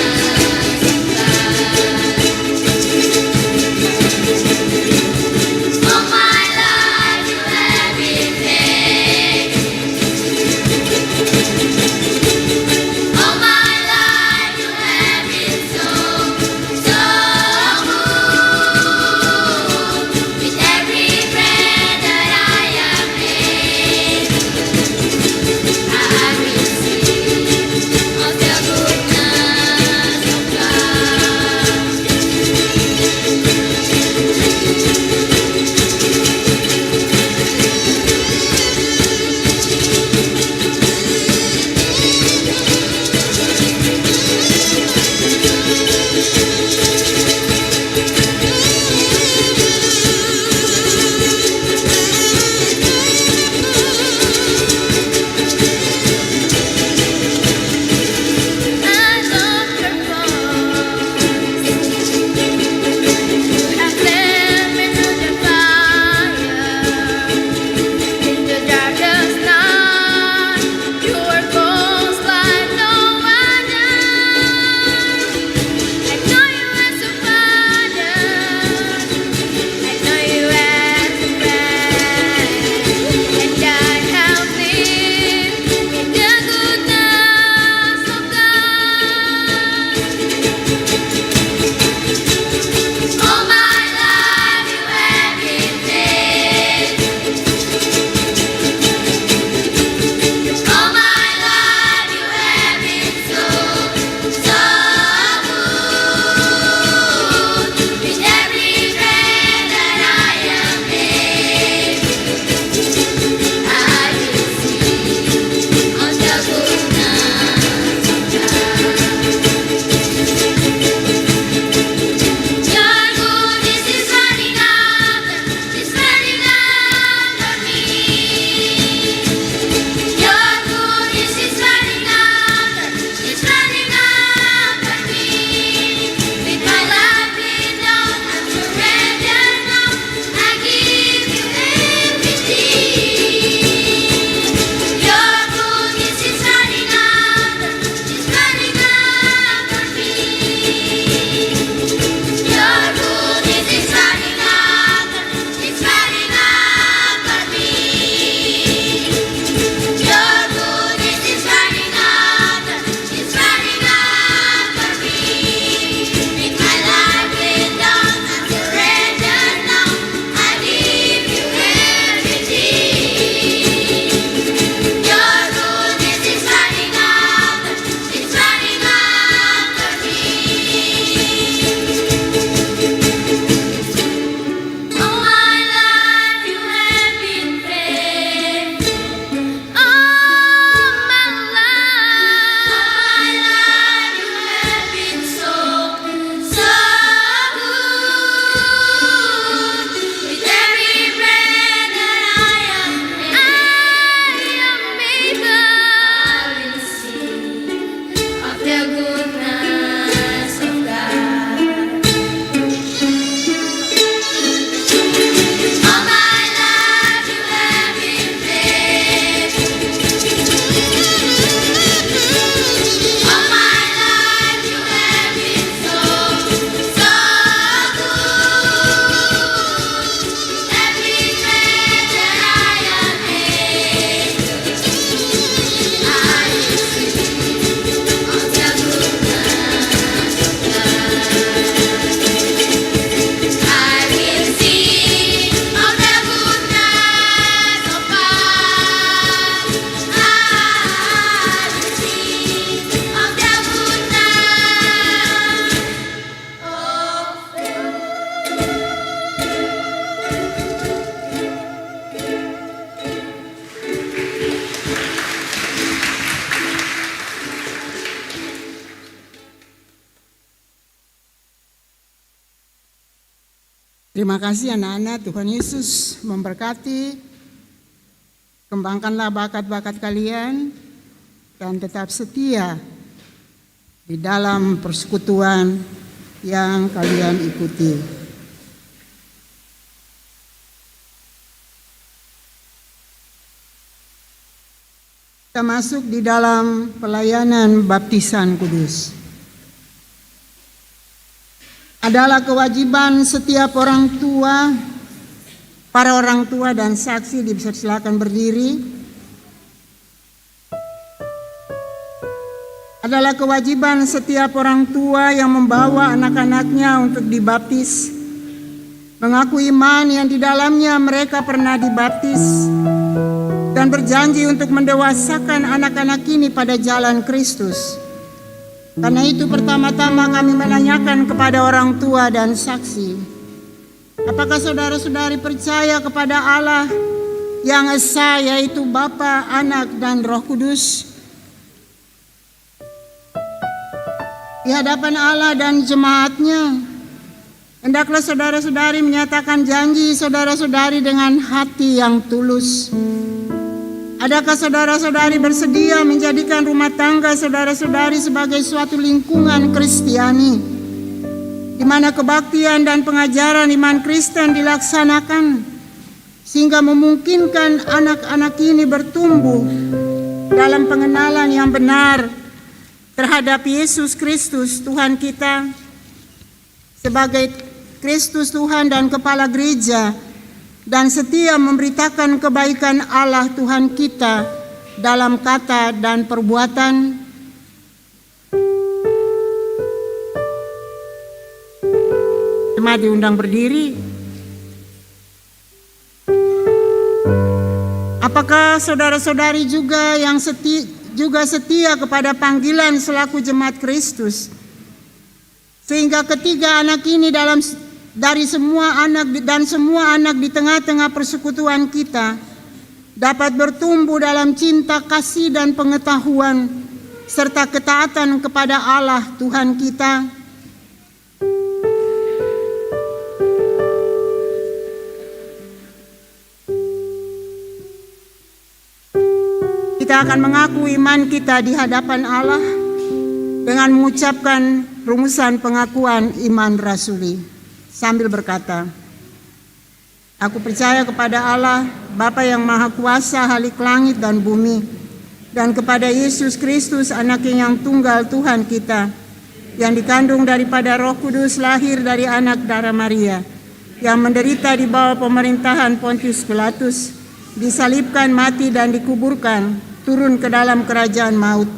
Terima kasih anak-anak, Tuhan Yesus memberkati. Kembangkanlah bakat-bakat kalian dan tetap setia di dalam persekutuan yang kalian ikuti. Kita masuk di dalam pelayanan baptisan kudus. Adalah kewajiban setiap orang tua, para orang tua dan saksi dipersilakan berdiri. Adalah kewajiban setiap orang tua yang membawa anak-anaknya untuk dibaptis, mengaku iman yang di dalamnya mereka pernah dibaptis, dan berjanji untuk mendewasakan anak-anak ini pada jalan Kristus. Karena itu pertama-tama kami menanyakan kepada orang tua dan saksi, apakah saudara-saudari percaya kepada Allah yang esa, yaitu Bapa, Anak, dan Roh Kudus? Di hadapan Allah dan jemaatnya, hendaklah saudara-saudari menyatakan janji saudara-saudari dengan hati yang tulus. Adakah saudara-saudari bersedia menjadikan rumah tangga saudara-saudari sebagai suatu lingkungan Kristiani, di mana kebaktian dan pengajaran iman Kristen dilaksanakan, sehingga memungkinkan anak-anak ini bertumbuh dalam pengenalan yang benar terhadap Yesus Kristus Tuhan kita sebagai Kristus Tuhan dan Kepala Gereja, dan setia memberitakan kebaikan Allah Tuhan kita dalam kata dan perbuatan. Jemaat diundang berdiri. Apakah saudara-saudari juga yang setia kepada panggilan selaku jemaat Kristus, sehingga ketiga anak ini dari semua anak di tengah-tengah persekutuan kita dapat bertumbuh dalam cinta, kasih, dan pengetahuan serta ketaatan kepada Allah Tuhan kita? Kita akan mengaku iman kita di hadapan Allah dengan mengucapkan rumusan pengakuan iman rasuli sambil berkata, aku percaya kepada Allah, Bapa yang Maha Kuasa, Halik langit dan bumi, dan kepada Yesus Kristus, Anaknya yang tunggal Tuhan kita, yang dikandung daripada Roh Kudus, lahir dari anak darah Maria, yang menderita di bawah pemerintahan Pontius Pilatus, disalibkan, mati, dan dikuburkan, turun ke dalam kerajaan maut.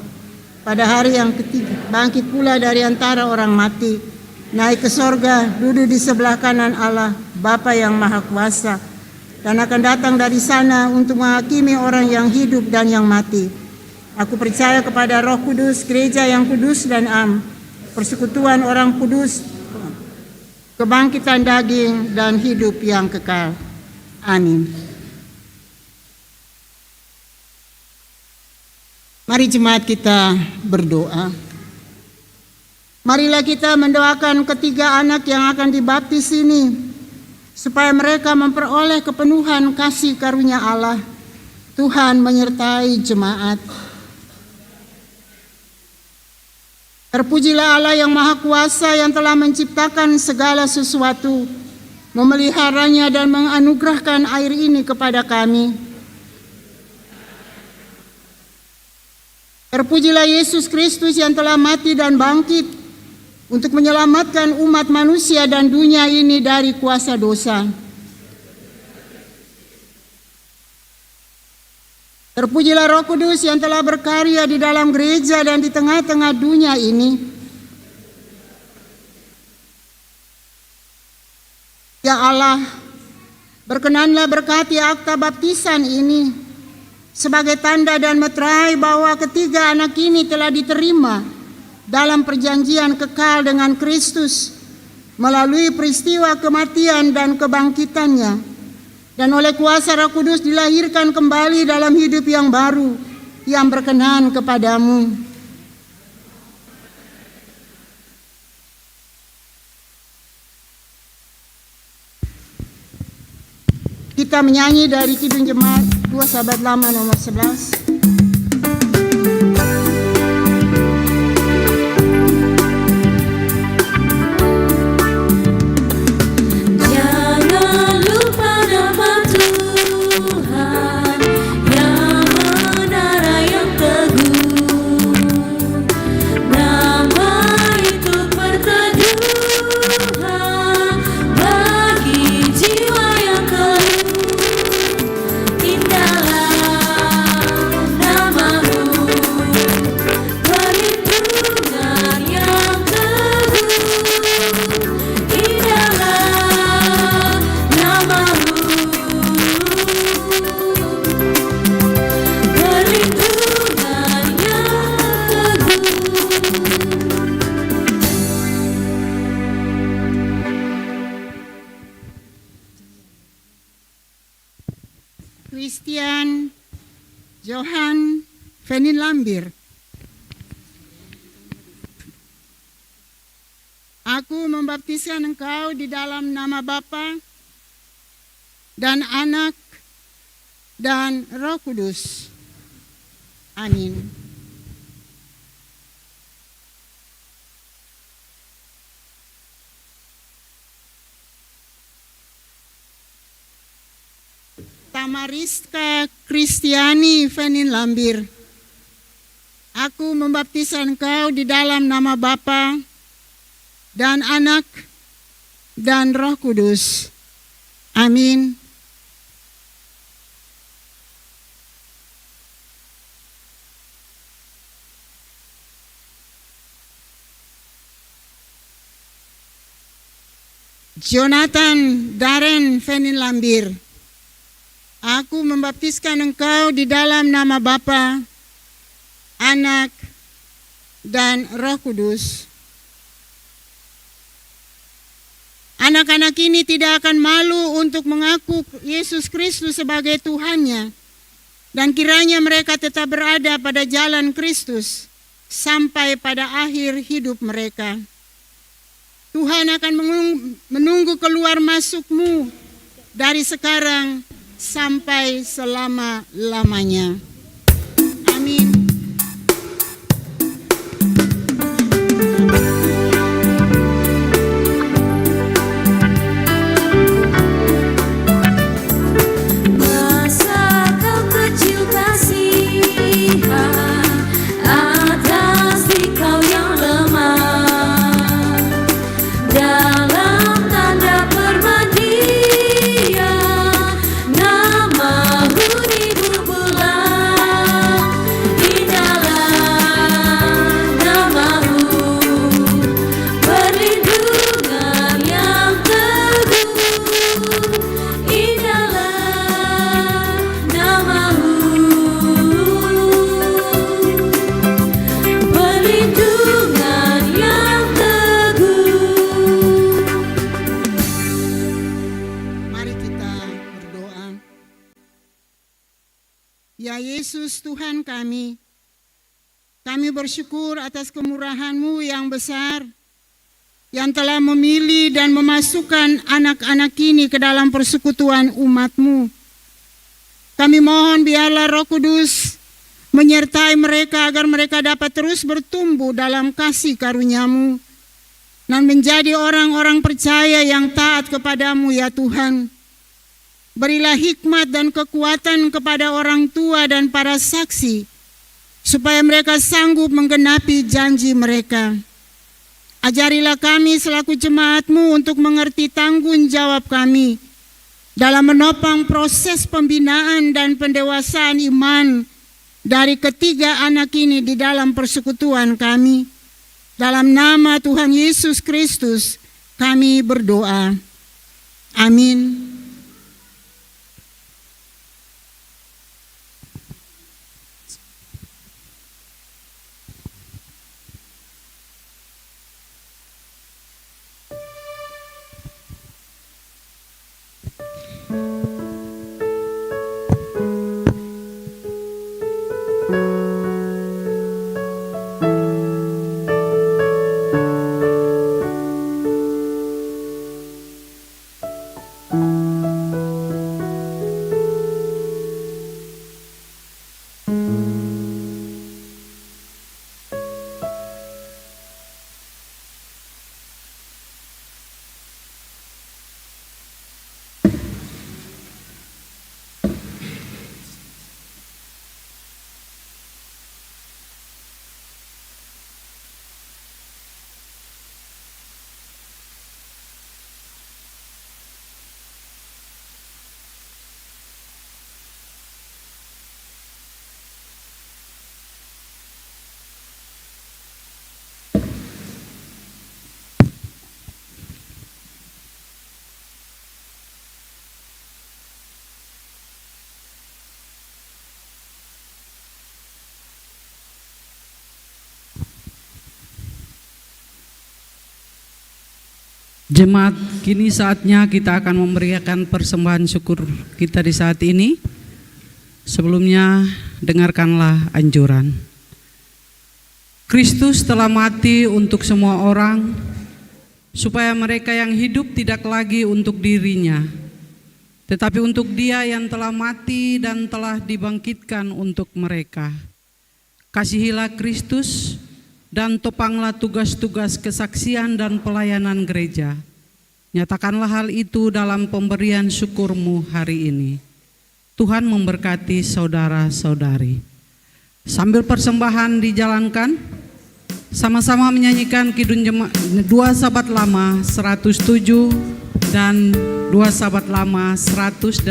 Pada hari yang ketiga, bangkit pula dari antara orang mati, naik ke sorga, duduk di sebelah kanan Allah, Bapa yang Maha Kuasa, dan akan datang dari sana untuk menghakimi orang yang hidup dan yang mati. Aku percaya kepada Roh Kudus, gereja yang kudus dan am, persekutuan orang kudus, kebangkitan daging, dan hidup yang kekal. Amin. Mari jemaat kita berdoa. Marilah kita mendoakan ketiga anak yang akan dibaptis ini, supaya mereka memperoleh kepenuhan kasih karunia Allah. Tuhan menyertai jemaat. Terpujilah Allah yang Maha Kuasa yang telah menciptakan segala sesuatu, memeliharanya dan menganugerahkan air ini kepada kami. Terpujilah Yesus Kristus yang telah mati dan bangkit untuk menyelamatkan umat manusia dan dunia ini dari kuasa dosa. Terpujilah Roh Kudus yang telah berkarya di dalam gereja dan di tengah-tengah dunia ini. Ya Allah, berkenanlah berkati akta baptisan ini sebagai tanda dan meterai bahwa ketiga anak ini telah diterima dalam perjanjian kekal dengan Kristus melalui peristiwa kematian dan kebangkitannya, dan oleh kuasa Roh Kudus dilahirkan kembali dalam hidup yang baru yang berkenan kepadamu. Kita menyanyi dari Kidung Jemaat 2 Sahabat Lama nomor 11. Jangan lupa nama Tuhan yang menara yang teguh. Nama itu perteduhan bagi jiwa yang keluh. Indahlah namamu, perlindungan yang teguh. Indahlah namamu, perlindungan yang Christian Johan Fenin Lambir. Aku membaptiskan engkau di dalam nama Bapa dan Anak dan Roh Kudus. Amin. Tamariska Kristiani Fenin Lambir. Aku membaptiskan engkau di dalam nama Bapa dan Anak dan Roh Kudus. Amin. Jonathan Darren Fenin Lambir. Aku membaptiskan engkau di dalam nama Bapa, Anak, dan Roh Kudus. Anak-anak ini tidak akan malu untuk mengaku Yesus Kristus sebagai Tuhannya, dan kiranya mereka tetap berada pada jalan Kristus sampai pada akhir hidup mereka. Tuhan akan menunggu keluar masukmu dari sekarang sampai selama-lamanya. Amin. Masa kau kecil kasihan atas dikau yang lemah, dalam tanda permandian namamu dibubuhkan. Indahlah namamu, perlindungan yang teguh. Indahlah namamu, perlindungan yang teguh. Mari kita berdoa. Ya Yesus Tuhan kami bersyukur atas kemurahan-Mu yang besar yang telah memilih dan memasukkan anak-anak ini ke dalam persekutuan umat-Mu. Kami mohon biarlah Roh Kudus menyertai mereka agar mereka dapat terus bertumbuh dalam kasih karunia-Mu dan menjadi orang-orang percaya yang taat kepadamu ya Tuhan. Berilah hikmat dan kekuatan kepada orang tua dan para saksi, supaya mereka sanggup menggenapi janji mereka. Ajarilah kami selaku jemaat-Mu untuk mengerti tanggung jawab kami dalam menopang proses pembinaan dan pendewasaan iman dari ketiga anak ini di dalam persekutuan kami. Dalam nama Tuhan Yesus Kristus kami berdoa. Amin. Jemaat, kini saatnya kita akan memberikan persembahan syukur kita di saat ini. Sebelumnya, dengarkanlah anjuran. Kristus telah mati untuk semua orang, supaya mereka yang hidup tidak lagi untuk dirinya, tetapi untuk Dia yang telah mati dan telah dibangkitkan untuk mereka. Kasihilah Kristus dan topanglah tugas-tugas kesaksian dan pelayanan gereja. Nyatakanlah hal itu dalam pemberian syukurmu hari ini. Tuhan memberkati saudara-saudari. Sambil persembahan dijalankan, sama-sama menyanyikan Kidung Dua Sahabat Lama 107 dan Dua Sahabat Lama 181.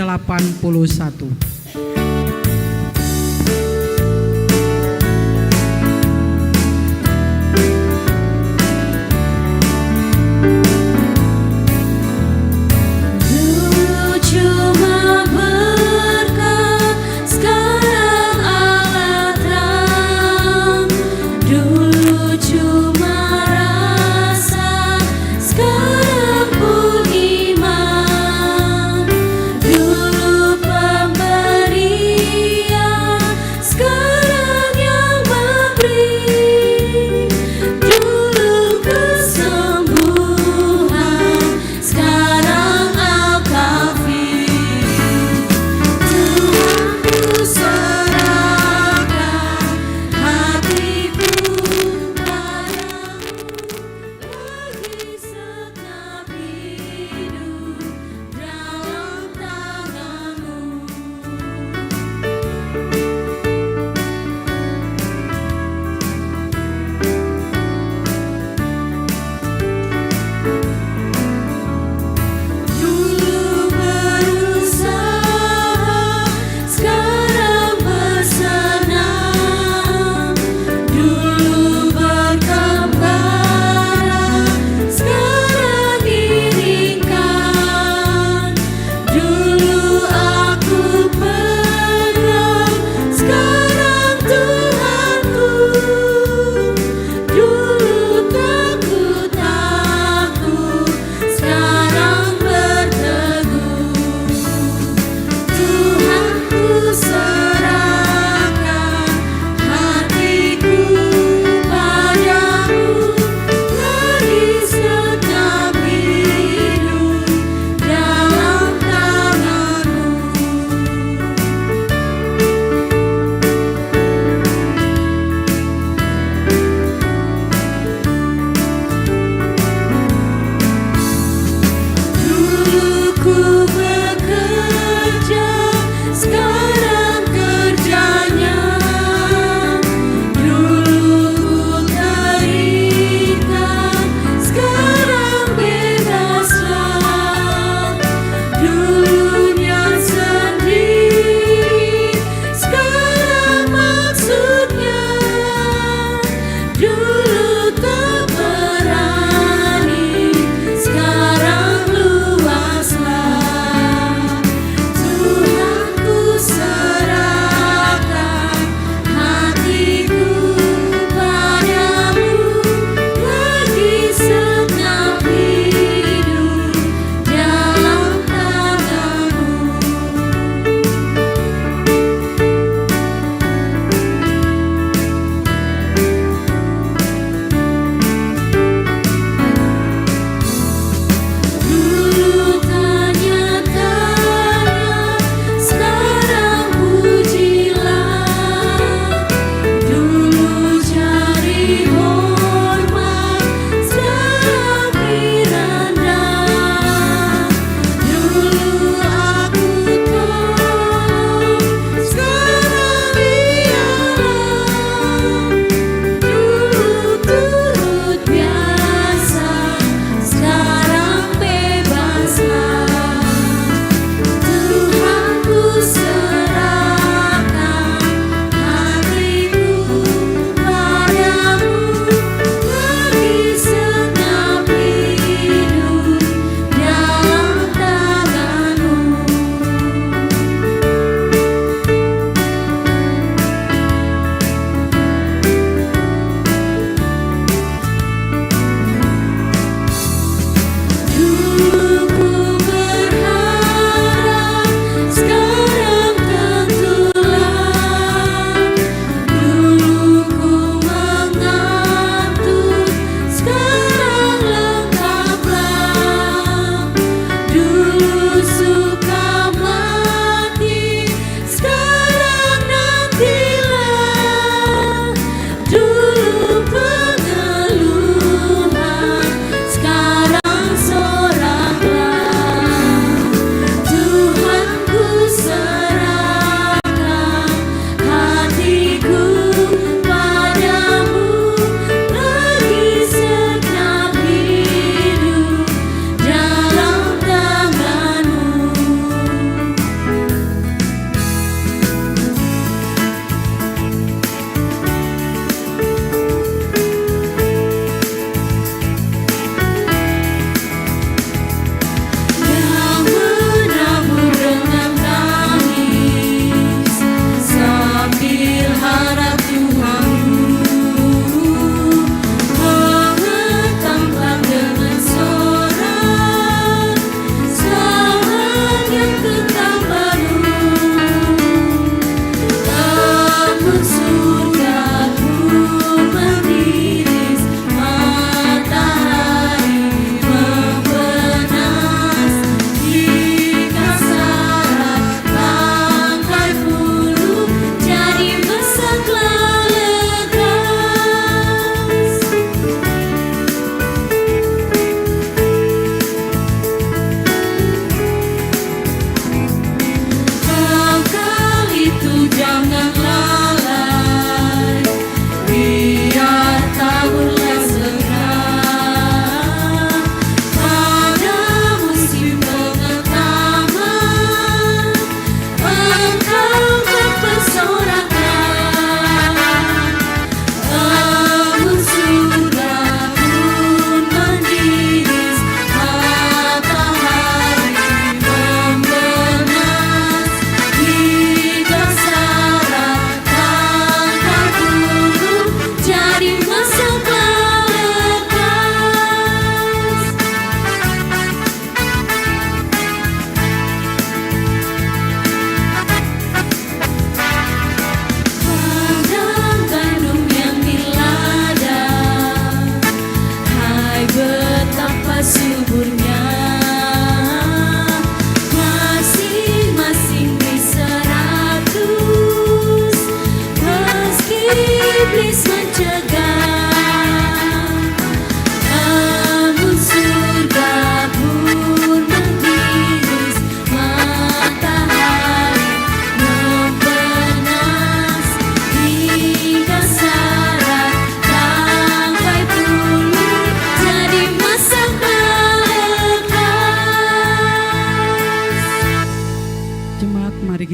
Dulu pemberi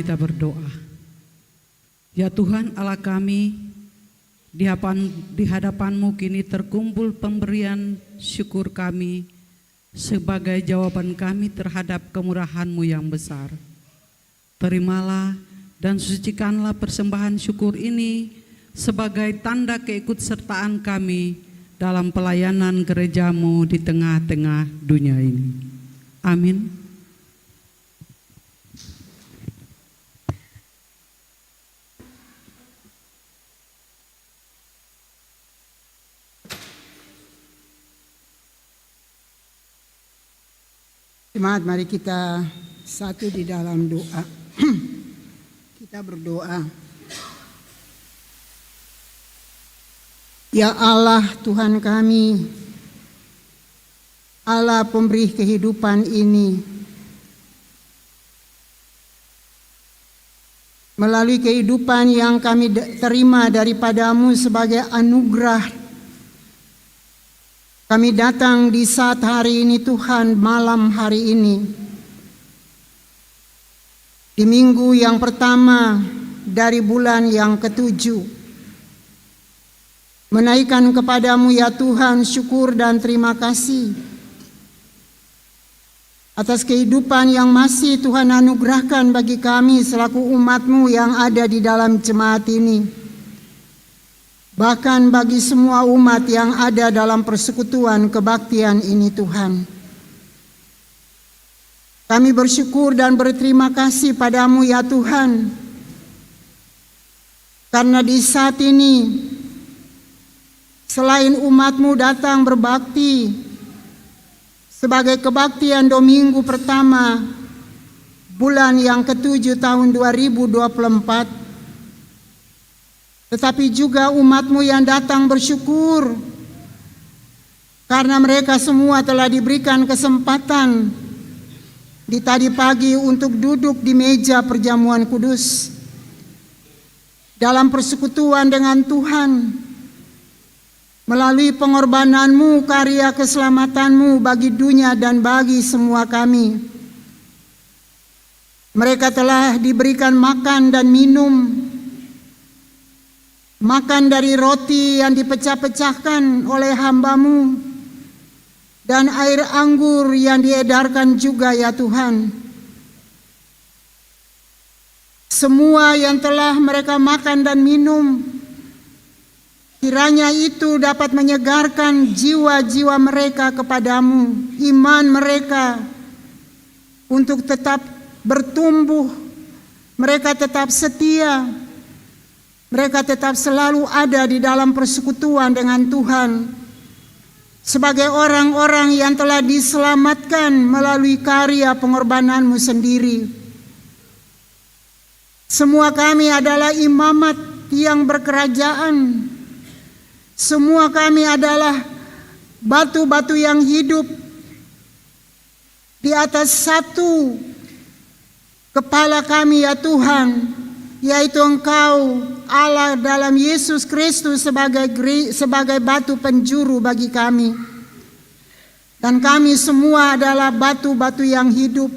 kita berdoa. Ya Tuhan Allah kami, di hadapan-Mu kini terkumpul pemberian syukur kami sebagai jawaban kami terhadap kemurahan-Mu yang besar. Terimalah dan sucikanlah persembahan syukur ini sebagai tanda keikutsertaan kami dalam pelayanan gereja-Mu di tengah-tengah dunia ini. Amin. Jemaat, mari kita satu di dalam doa. Kita berdoa. Ya Allah Tuhan kami, Allah pemberi kehidupan ini, melalui kehidupan yang kami terima daripada-Mu sebagai anugerah, kami datang di saat hari ini Tuhan, malam hari ini, di minggu yang pertama dari bulan yang ke-7, menaikkan kepada-Mu ya Tuhan syukur dan terima kasih atas kehidupan yang masih Tuhan anugerahkan bagi kami selaku umat-Mu yang ada di dalam jemaat ini. Bahkan bagi semua umat yang ada dalam persekutuan kebaktian ini Tuhan. Kami bersyukur dan berterima kasih pada-Mu ya Tuhan. Karena di saat ini, selain umat-Mu datang berbakti sebagai kebaktian Dominggu pertama bulan yang ke-7 tahun 2024, tetapi juga umat-Mu yang datang bersyukur karena mereka semua telah diberikan kesempatan di tadi pagi untuk duduk di meja perjamuan kudus dalam persekutuan dengan Tuhan melalui pengorbanan-Mu, karya keselamatan-Mu bagi dunia dan bagi semua kami. Mereka telah diberikan makan dan minum, makan dari roti yang dipecah-pecahkan oleh hamba-Mu dan air anggur yang diedarkan juga ya Tuhan. Semua yang telah mereka makan dan minum, kiranya itu dapat menyegarkan jiwa-jiwa mereka kepada-Mu, iman mereka untuk tetap bertumbuh, mereka tetap setia, mereka tetap selalu ada di dalam persekutuan dengan Tuhan sebagai orang-orang yang telah diselamatkan melalui karya pengorbanan-Mu sendiri. Semua kami adalah imamat yang berkerajaan. Semua kami adalah batu-batu yang hidup di atas satu kepala kami ya Tuhan, yaitu Engkau Allah dalam Yesus Kristus sebagai batu penjuru bagi kami. Dan kami semua adalah batu-batu yang hidup.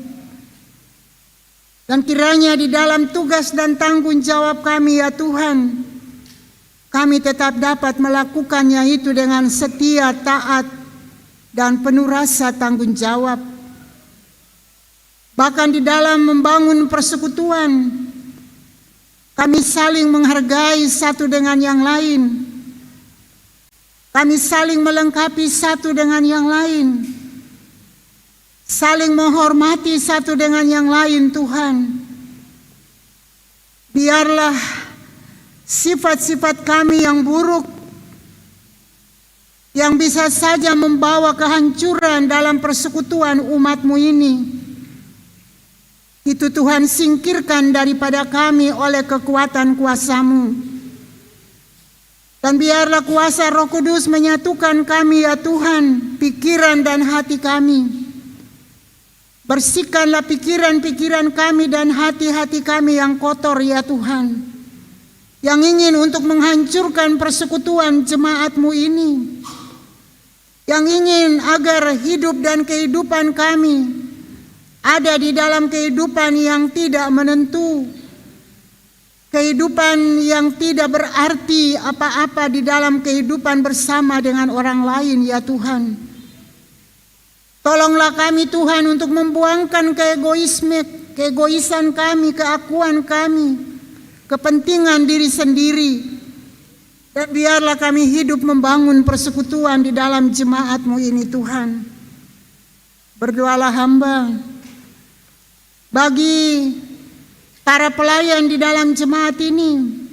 Dan kiranya di dalam tugas dan tanggung jawab kami ya Tuhan, kami tetap dapat melakukannya itu dengan setia, taat, dan penuh rasa tanggung jawab. Bahkan di dalam membangun persekutuan, kami saling menghargai satu dengan yang lain. Kami saling melengkapi satu dengan yang lain. Saling menghormati satu dengan yang lain Tuhan. Biarlah sifat-sifat kami yang buruk, yang bisa saja membawa kehancuran dalam persekutuan umat-Mu ini, itu Tuhan singkirkan daripada kami oleh kekuatan kuasa-Mu. Dan biarlah kuasa Roh Kudus menyatukan kami ya Tuhan, pikiran dan hati kami. Bersihkanlah pikiran-pikiran kami dan hati-hati kami yang kotor ya Tuhan, yang ingin untuk menghancurkan persekutuan jemaat-Mu ini, yang ingin agar hidup dan kehidupan kami ada di dalam kehidupan yang tidak menentu, kehidupan yang tidak berarti apa-apa di dalam kehidupan bersama dengan orang lain, ya Tuhan. Tolonglah kami Tuhan untuk membuangkan keegoisan kami, keakuan kami, kepentingan diri sendiri. Dan biarlah kami hidup membangun persekutuan di dalam jemaat-Mu ini Tuhan. Berdoalah hamba bagi para pelayan di dalam jemaat ini,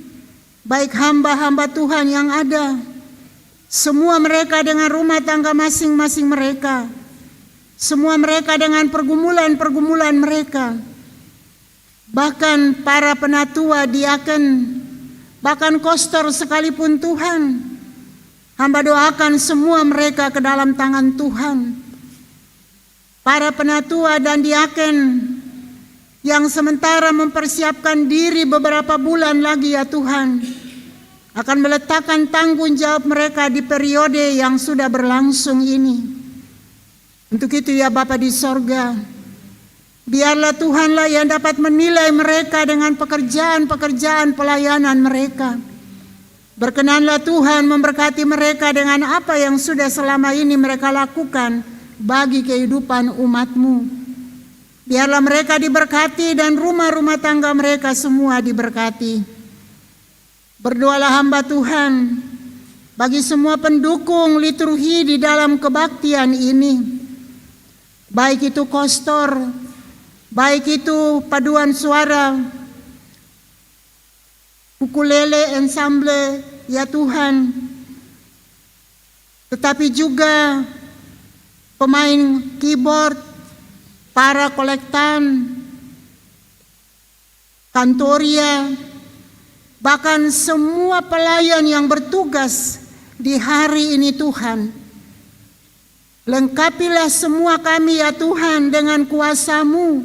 baik hamba-hamba Tuhan yang ada, semua mereka dengan rumah tangga masing-masing mereka, semua mereka dengan pergumulan-pergumulan mereka, bahkan para penatua, diaken, bahkan kostor sekalipun Tuhan, hamba doakan semua mereka ke dalam tangan Tuhan. Para penatua dan diaken yang sementara mempersiapkan diri beberapa bulan lagi, ya Tuhan, akan meletakkan tanggung jawab mereka di periode yang sudah berlangsung ini. Untuk itu ya Bapa di sorga, biarlah Tuhanlah yang dapat menilai mereka dengan pekerjaan-pekerjaan pelayanan mereka. Berkenanlah Tuhan memberkati mereka dengan apa yang sudah selama ini mereka lakukan bagi kehidupan umat-Mu. Biarlah mereka diberkati dan rumah-rumah tangga mereka semua diberkati. Berdoalah hamba Tuhan bagi semua pendukung liturgi di dalam kebaktian ini, baik itu kostor, baik itu paduan suara, ukulele, ensemble, ya Tuhan, tetapi juga pemain keyboard, para kolektan, kantoria, bahkan semua pelayan yang bertugas di hari ini Tuhan. Lengkapilah semua kami ya Tuhan dengan kuasa-Mu,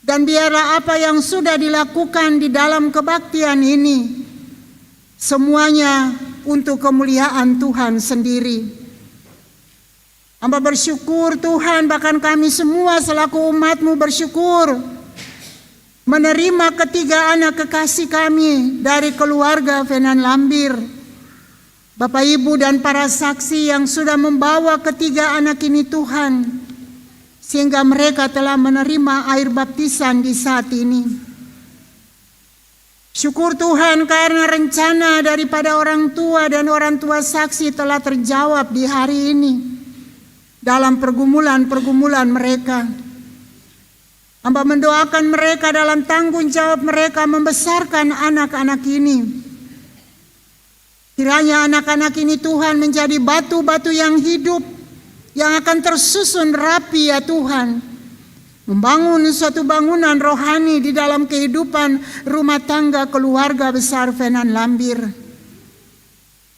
dan biarlah apa yang sudah dilakukan di dalam kebaktian ini semuanya untuk kemuliaan Tuhan sendiri. Hamba bersyukur Tuhan, bahkan kami semua selaku umat-Mu bersyukur menerima ketiga anak kekasih kami dari keluarga Venan Lambir. Bapak Ibu dan para saksi yang sudah membawa ketiga anak ini Tuhan, sehingga mereka telah menerima air baptisan di saat ini. Syukur Tuhan karena rencana daripada orang tua dan orang tua saksi telah terjawab di hari ini dalam pergumulan-pergumulan mereka. Hamba mendoakan mereka dalam tanggung jawab mereka membesarkan anak-anak ini. Kiranya anak-anak ini Tuhan menjadi batu-batu yang hidup, yang akan tersusun rapi ya Tuhan, membangun suatu bangunan rohani di dalam kehidupan rumah tangga keluarga besar Venan Lambir.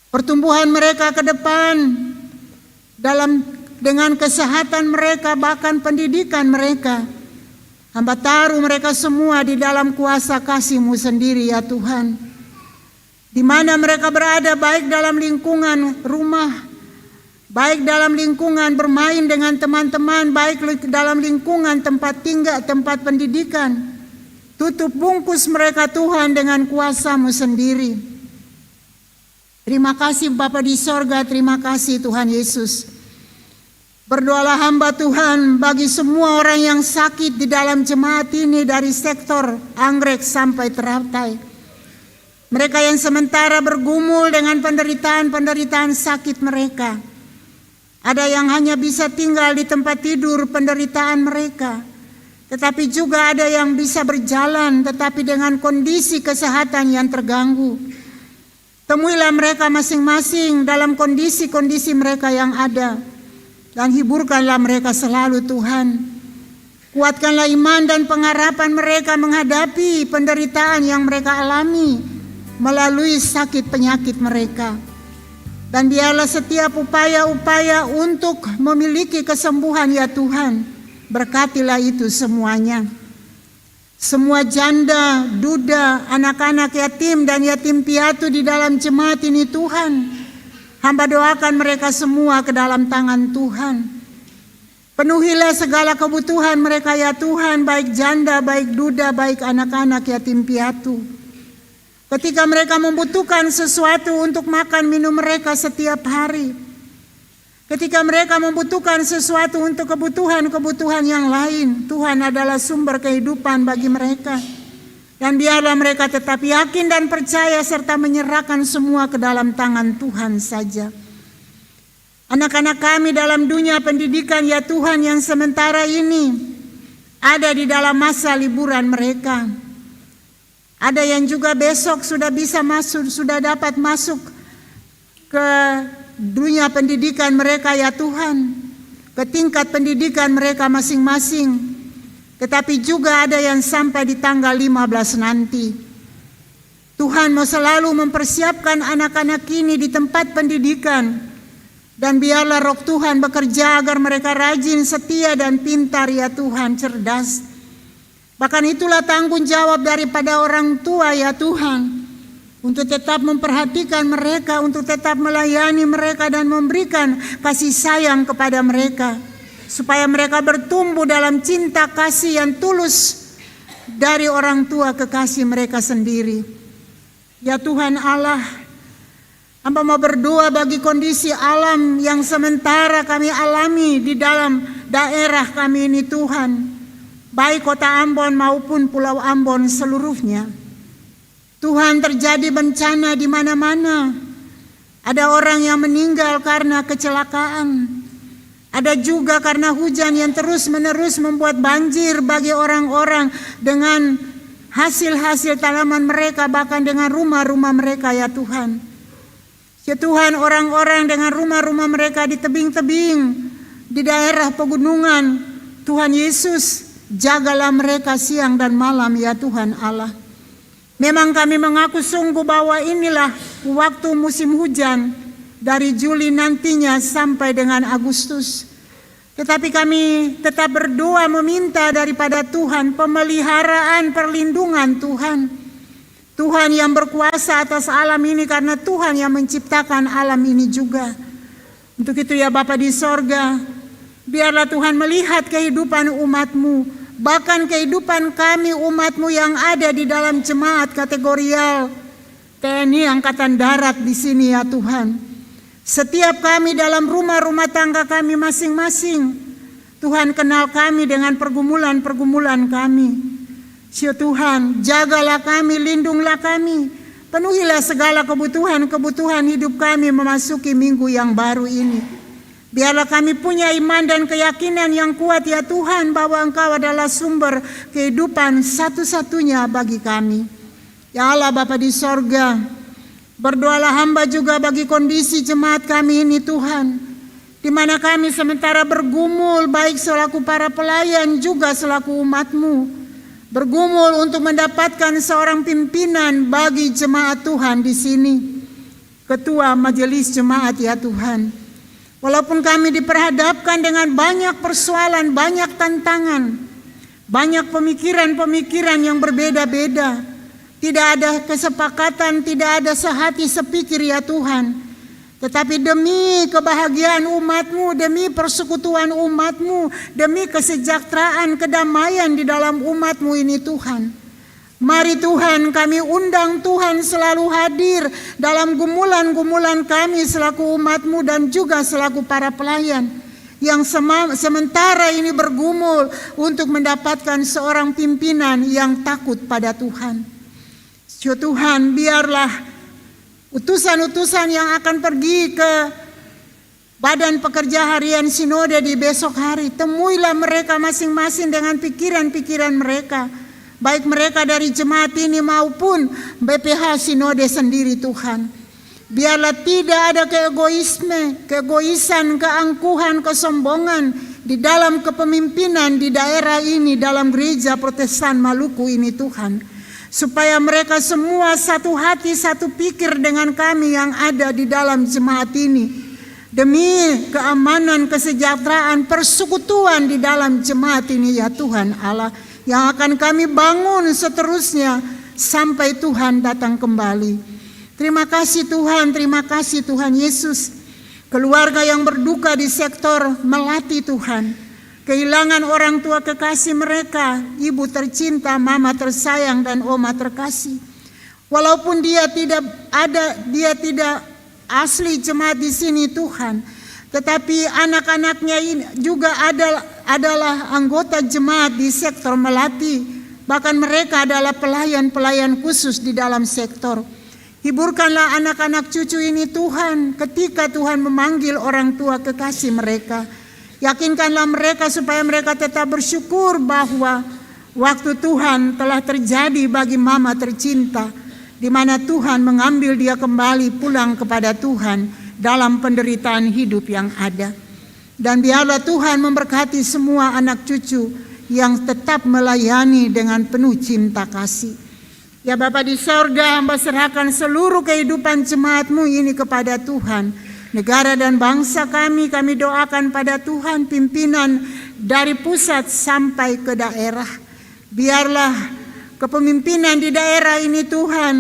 Pertumbuhan mereka ke depan dengan kesehatan mereka, bahkan pendidikan mereka, hamba taruh mereka semua di dalam kuasa kasih-Mu sendiri ya Tuhan. Di mana mereka berada, baik dalam lingkungan rumah, baik dalam lingkungan bermain dengan teman-teman, baik dalam lingkungan tempat tinggal, tempat pendidikan, tutup bungkus mereka Tuhan dengan kuasa-Mu sendiri. Terima kasih Bapa di sorga, terima kasih Tuhan Yesus. Berdoalah hamba Tuhan bagi semua orang yang sakit di dalam jemaat ini, dari sektor Anggrek sampai Teratai. Mereka yang sementara bergumul dengan penderitaan-penderitaan sakit mereka. Ada yang hanya bisa tinggal di tempat tidur penderitaan mereka, tetapi juga ada yang bisa berjalan tetapi dengan kondisi kesehatan yang terganggu. Temuilah mereka masing-masing dalam kondisi-kondisi mereka yang ada, dan hiburkanlah mereka selalu Tuhan. Kuatkanlah iman dan pengharapan mereka menghadapi penderitaan yang mereka alami melalui sakit penyakit mereka. Dan biarlah setiap upaya-upaya untuk memiliki kesembuhan ya Tuhan, berkatilah itu semuanya. Semua janda, duda, anak-anak yatim dan yatim piatu di dalam jemaat ini Tuhan, hamba doakan mereka semua ke dalam tangan Tuhan. Penuhilah segala kebutuhan mereka ya Tuhan, baik janda, baik duda, baik anak-anak yatim piatu. Ketika mereka membutuhkan sesuatu untuk makan minum mereka setiap hari. Ketika mereka membutuhkan sesuatu untuk kebutuhan-kebutuhan yang lain, Tuhan adalah sumber kehidupan bagi mereka. Dan biarlah mereka tetap yakin dan percaya serta menyerahkan semua ke dalam tangan Tuhan saja. Anak-anak kami dalam dunia pendidikan ya Tuhan yang sementara ini ada di dalam masa liburan mereka. Ada yang juga besok sudah bisa masuk, sudah dapat masuk ke dunia pendidikan mereka ya Tuhan, ke tingkat pendidikan mereka masing-masing. Tetapi juga ada yang sampai di tanggal 15 nanti. Tuhan mau selalu mempersiapkan anak-anak ini di tempat pendidikan. Dan biarlah Roh Tuhan bekerja agar mereka rajin, setia dan pintar ya Tuhan, cerdas. Bahkan itulah tanggung jawab daripada orang tua ya Tuhan, untuk tetap memperhatikan mereka, untuk tetap melayani mereka dan memberikan kasih sayang kepada mereka, supaya mereka bertumbuh dalam cinta kasih yang tulus dari orang tua kekasih mereka sendiri. Ya Tuhan Allah, hamba mau berdoa bagi kondisi alam yang sementara kami alami di dalam daerah kami ini Tuhan, baik kota Ambon maupun pulau Ambon seluruhnya. Tuhan, terjadi bencana di mana-mana. Ada orang yang meninggal karena kecelakaan. Ada juga karena hujan yang terus-menerus membuat banjir bagi orang-orang dengan hasil-hasil tanaman mereka, bahkan dengan rumah-rumah mereka ya Tuhan. Ya Tuhan, orang-orang dengan rumah-rumah mereka di tebing-tebing, di daerah pegunungan, Tuhan Yesus, jagalah mereka siang dan malam ya Tuhan Allah. Memang kami mengaku sungguh bahwa inilah waktu musim hujan dari Juli nantinya sampai dengan Agustus. Tetapi kami tetap berdoa meminta daripada Tuhan pemeliharaan, perlindungan Tuhan. Tuhan yang berkuasa atas alam ini, karena Tuhan yang menciptakan alam ini juga. Untuk itu ya Bapa di sorga, biarlah Tuhan melihat kehidupan umat-Mu, bahkan kehidupan kami umat-Mu yang ada di dalam jemaat kategorial TNI Angkatan Darat di sini ya Tuhan. Setiap kami dalam rumah-rumah tangga kami masing-masing, Tuhan kenal kami dengan pergumulan-pergumulan kami. Ya Tuhan, jagalah kami, lindunglah kami, penuhilah segala kebutuhan-kebutuhan hidup kami memasuki minggu yang baru ini. Biarlah kami punya iman dan keyakinan yang kuat ya Tuhan, bahwa Engkau adalah sumber kehidupan satu-satunya bagi kami. Ya Allah Bapa di sorga, berdoalah hamba juga bagi kondisi jemaat kami ini Tuhan, di mana kami sementara bergumul baik selaku para pelayan juga selaku umat-Mu. Bergumul untuk mendapatkan seorang pimpinan bagi jemaat Tuhan di sini, ketua majelis jemaat ya Tuhan. Walaupun kami diperhadapkan dengan banyak persoalan, banyak tantangan, banyak pemikiran-pemikiran yang berbeda-beda, tidak ada kesepakatan, tidak ada sehati sepikir ya Tuhan. Tetapi demi kebahagiaan umat-Mu, demi persekutuan umat-Mu, demi kesejahteraan, kedamaian di dalam umat-Mu ini Tuhan, mari Tuhan kami undang Tuhan selalu hadir dalam gumulan-gumulan kami selaku umat-Mu dan juga selaku para pelayan yang sementara ini bergumul untuk mendapatkan seorang pimpinan yang takut pada Tuhan. Ya Tuhan, biarlah utusan-utusan yang akan pergi ke Badan Pekerja Harian Sinode di besok hari, temuilah mereka masing-masing dengan pikiran-pikiran mereka, baik mereka dari jemaat ini maupun BPH Sinode sendiri Tuhan. Biarlah tidak ada keegoisan, keangkuhan, kesombongan di dalam kepemimpinan di daerah ini, dalam gereja Protestan Maluku ini Tuhan. Supaya mereka semua satu hati, satu pikir dengan kami yang ada di dalam jemaat ini. Demi keamanan, kesejahteraan, persekutuan di dalam jemaat ini ya Tuhan Allah, yang akan kami bangun seterusnya sampai Tuhan datang kembali. Terima kasih Tuhan Yesus. Keluarga yang berduka di sektor Melati Tuhan, kehilangan orang tua kekasih mereka, ibu tercinta, mama tersayang, dan oma terkasih. Walaupun dia tidak asli jemaat di sini Tuhan, tetapi anak-anaknya ini juga adalah anggota jemaat di sektor Melati. Bahkan mereka adalah pelayan-pelayan khusus di dalam sektor. Hiburkanlah anak-anak cucu ini Tuhan ketika Tuhan memanggil orang tua kekasih mereka. Yakinkanlah mereka supaya mereka tetap bersyukur bahwa waktu Tuhan telah terjadi bagi mama tercinta, di mana Tuhan mengambil dia kembali pulang kepada Tuhan dalam penderitaan hidup yang ada. Dan biarlah Tuhan memberkati semua anak cucu yang tetap melayani dengan penuh cinta kasih. Ya Bapa di sorga, hamba serahkan seluruh kehidupan jemaat-Mu ini kepada Tuhan. Negara dan bangsa kami doakan pada Tuhan, pimpinan dari pusat sampai ke daerah. Biarlah kepemimpinan di daerah ini Tuhan,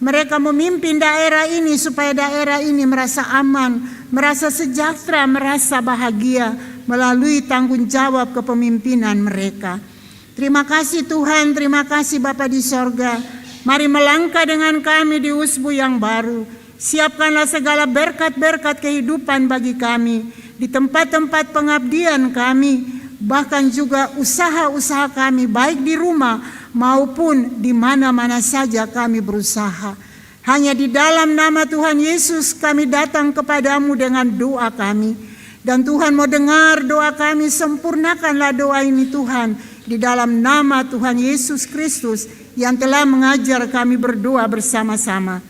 mereka memimpin daerah ini supaya daerah ini merasa aman, merasa sejahtera, merasa bahagia melalui tanggung jawab kepemimpinan mereka. Terima kasih Tuhan, terima kasih Bapa di sorga. Mari melangkah dengan kami di usbu yang baru. Siapkanlah segala berkat-berkat kehidupan bagi kami di tempat-tempat pengabdian kami, bahkan juga usaha-usaha kami baik di rumah maupun di mana-mana saja kami berusaha. Hanya di dalam nama Tuhan Yesus kami datang kepadamu dengan doa kami. Dan Tuhan mau dengar doa kami, sempurnakanlah doa ini Tuhan. Di dalam nama Tuhan Yesus Kristus yang telah mengajar kami berdoa bersama-sama.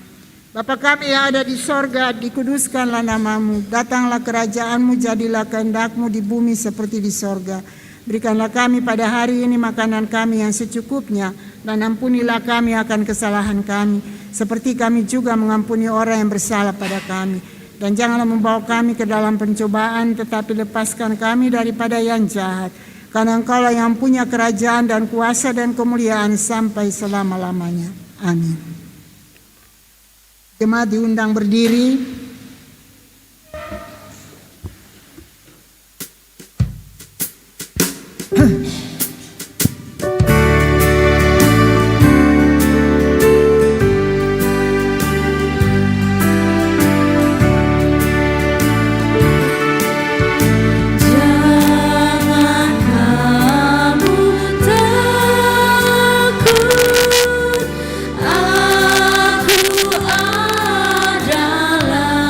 Bapa kami yang ada di sorga, dikuduskanlah namamu. Datanglah kerajaanmu, jadilah kehendakmu di bumi seperti di sorga. Berikanlah kami pada hari ini makanan kami yang secukupnya. Dan ampunilah kami akan kesalahan kami, seperti kami juga mengampuni orang yang bersalah pada kami. Dan janganlah membawa kami ke dalam pencobaan, tetapi lepaskan kami daripada yang jahat. Karena Engkaulah yang punya kerajaan dan kuasa dan kemuliaan sampai selama-lamanya. Amin. Jemaat diundang berdiri. Aku adalah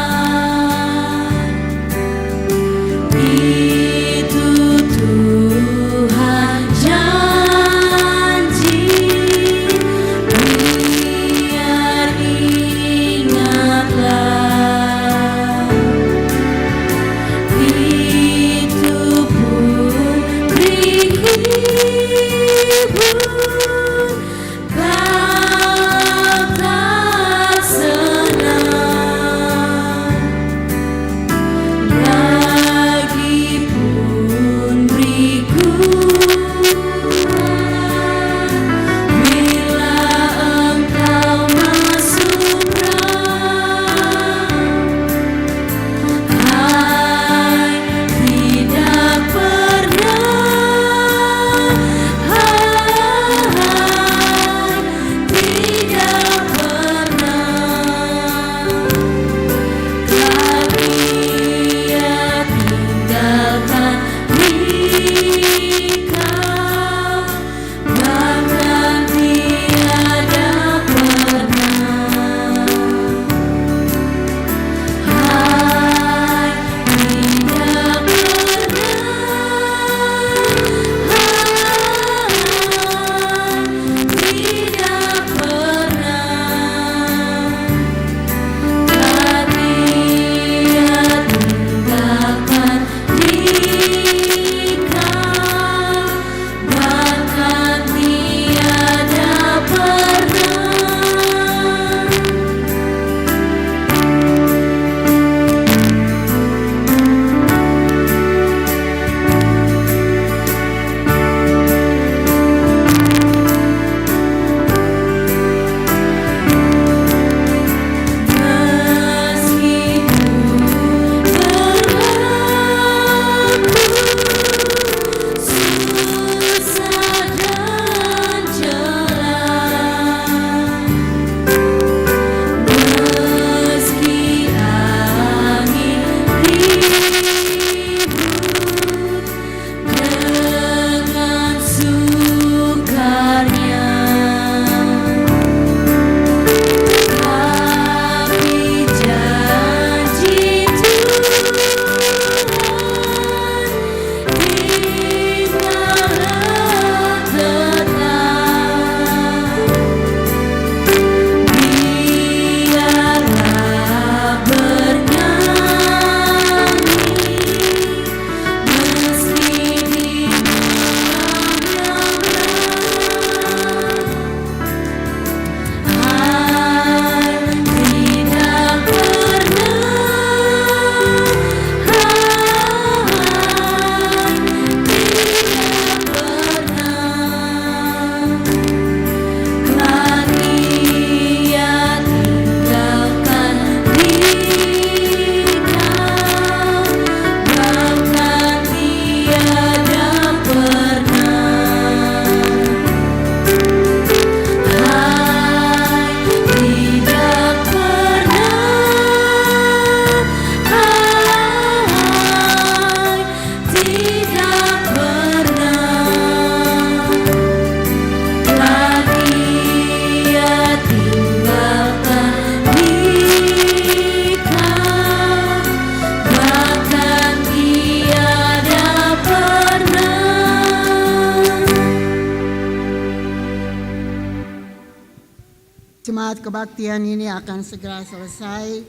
Jemaat kebaktian ini akan segera selesai.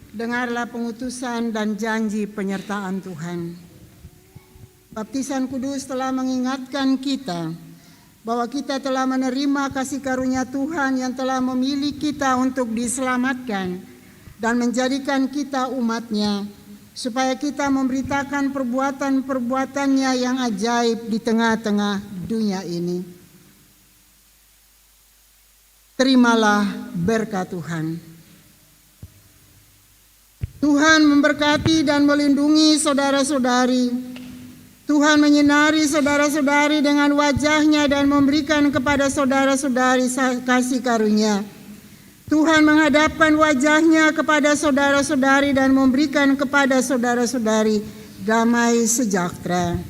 Dengarlah pengutusan dan janji penyertaan Tuhan. Baptisan kudus telah mengingatkan kita bahwa kita telah menerima kasih karunia Tuhan yang telah memilih kita untuk diselamatkan dan menjadikan kita umat-Nya, supaya kita memberitakan perbuatan-perbuatannya yang ajaib di tengah-tengah dunia ini. Terimalah berkat Tuhan. Tuhan memberkati dan melindungi saudara-saudari. Tuhan menyinari saudara-saudari dengan wajah-Nya dan memberikan kepada saudara-saudari kasih karunia. Tuhan menghadapkan wajah-Nya kepada saudara-saudari dan memberikan kepada saudara-saudari damai sejahtera.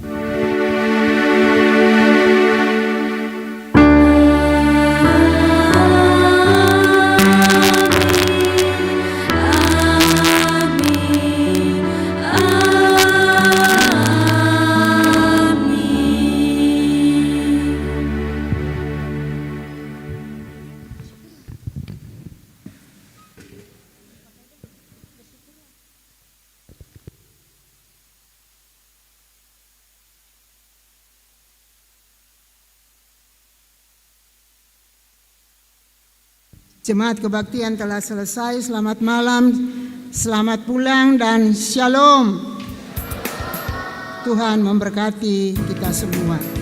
Jemaat kebaktian telah selesai. Selamat malam, selamat pulang, dan shalom. Tuhan memberkati kita semua.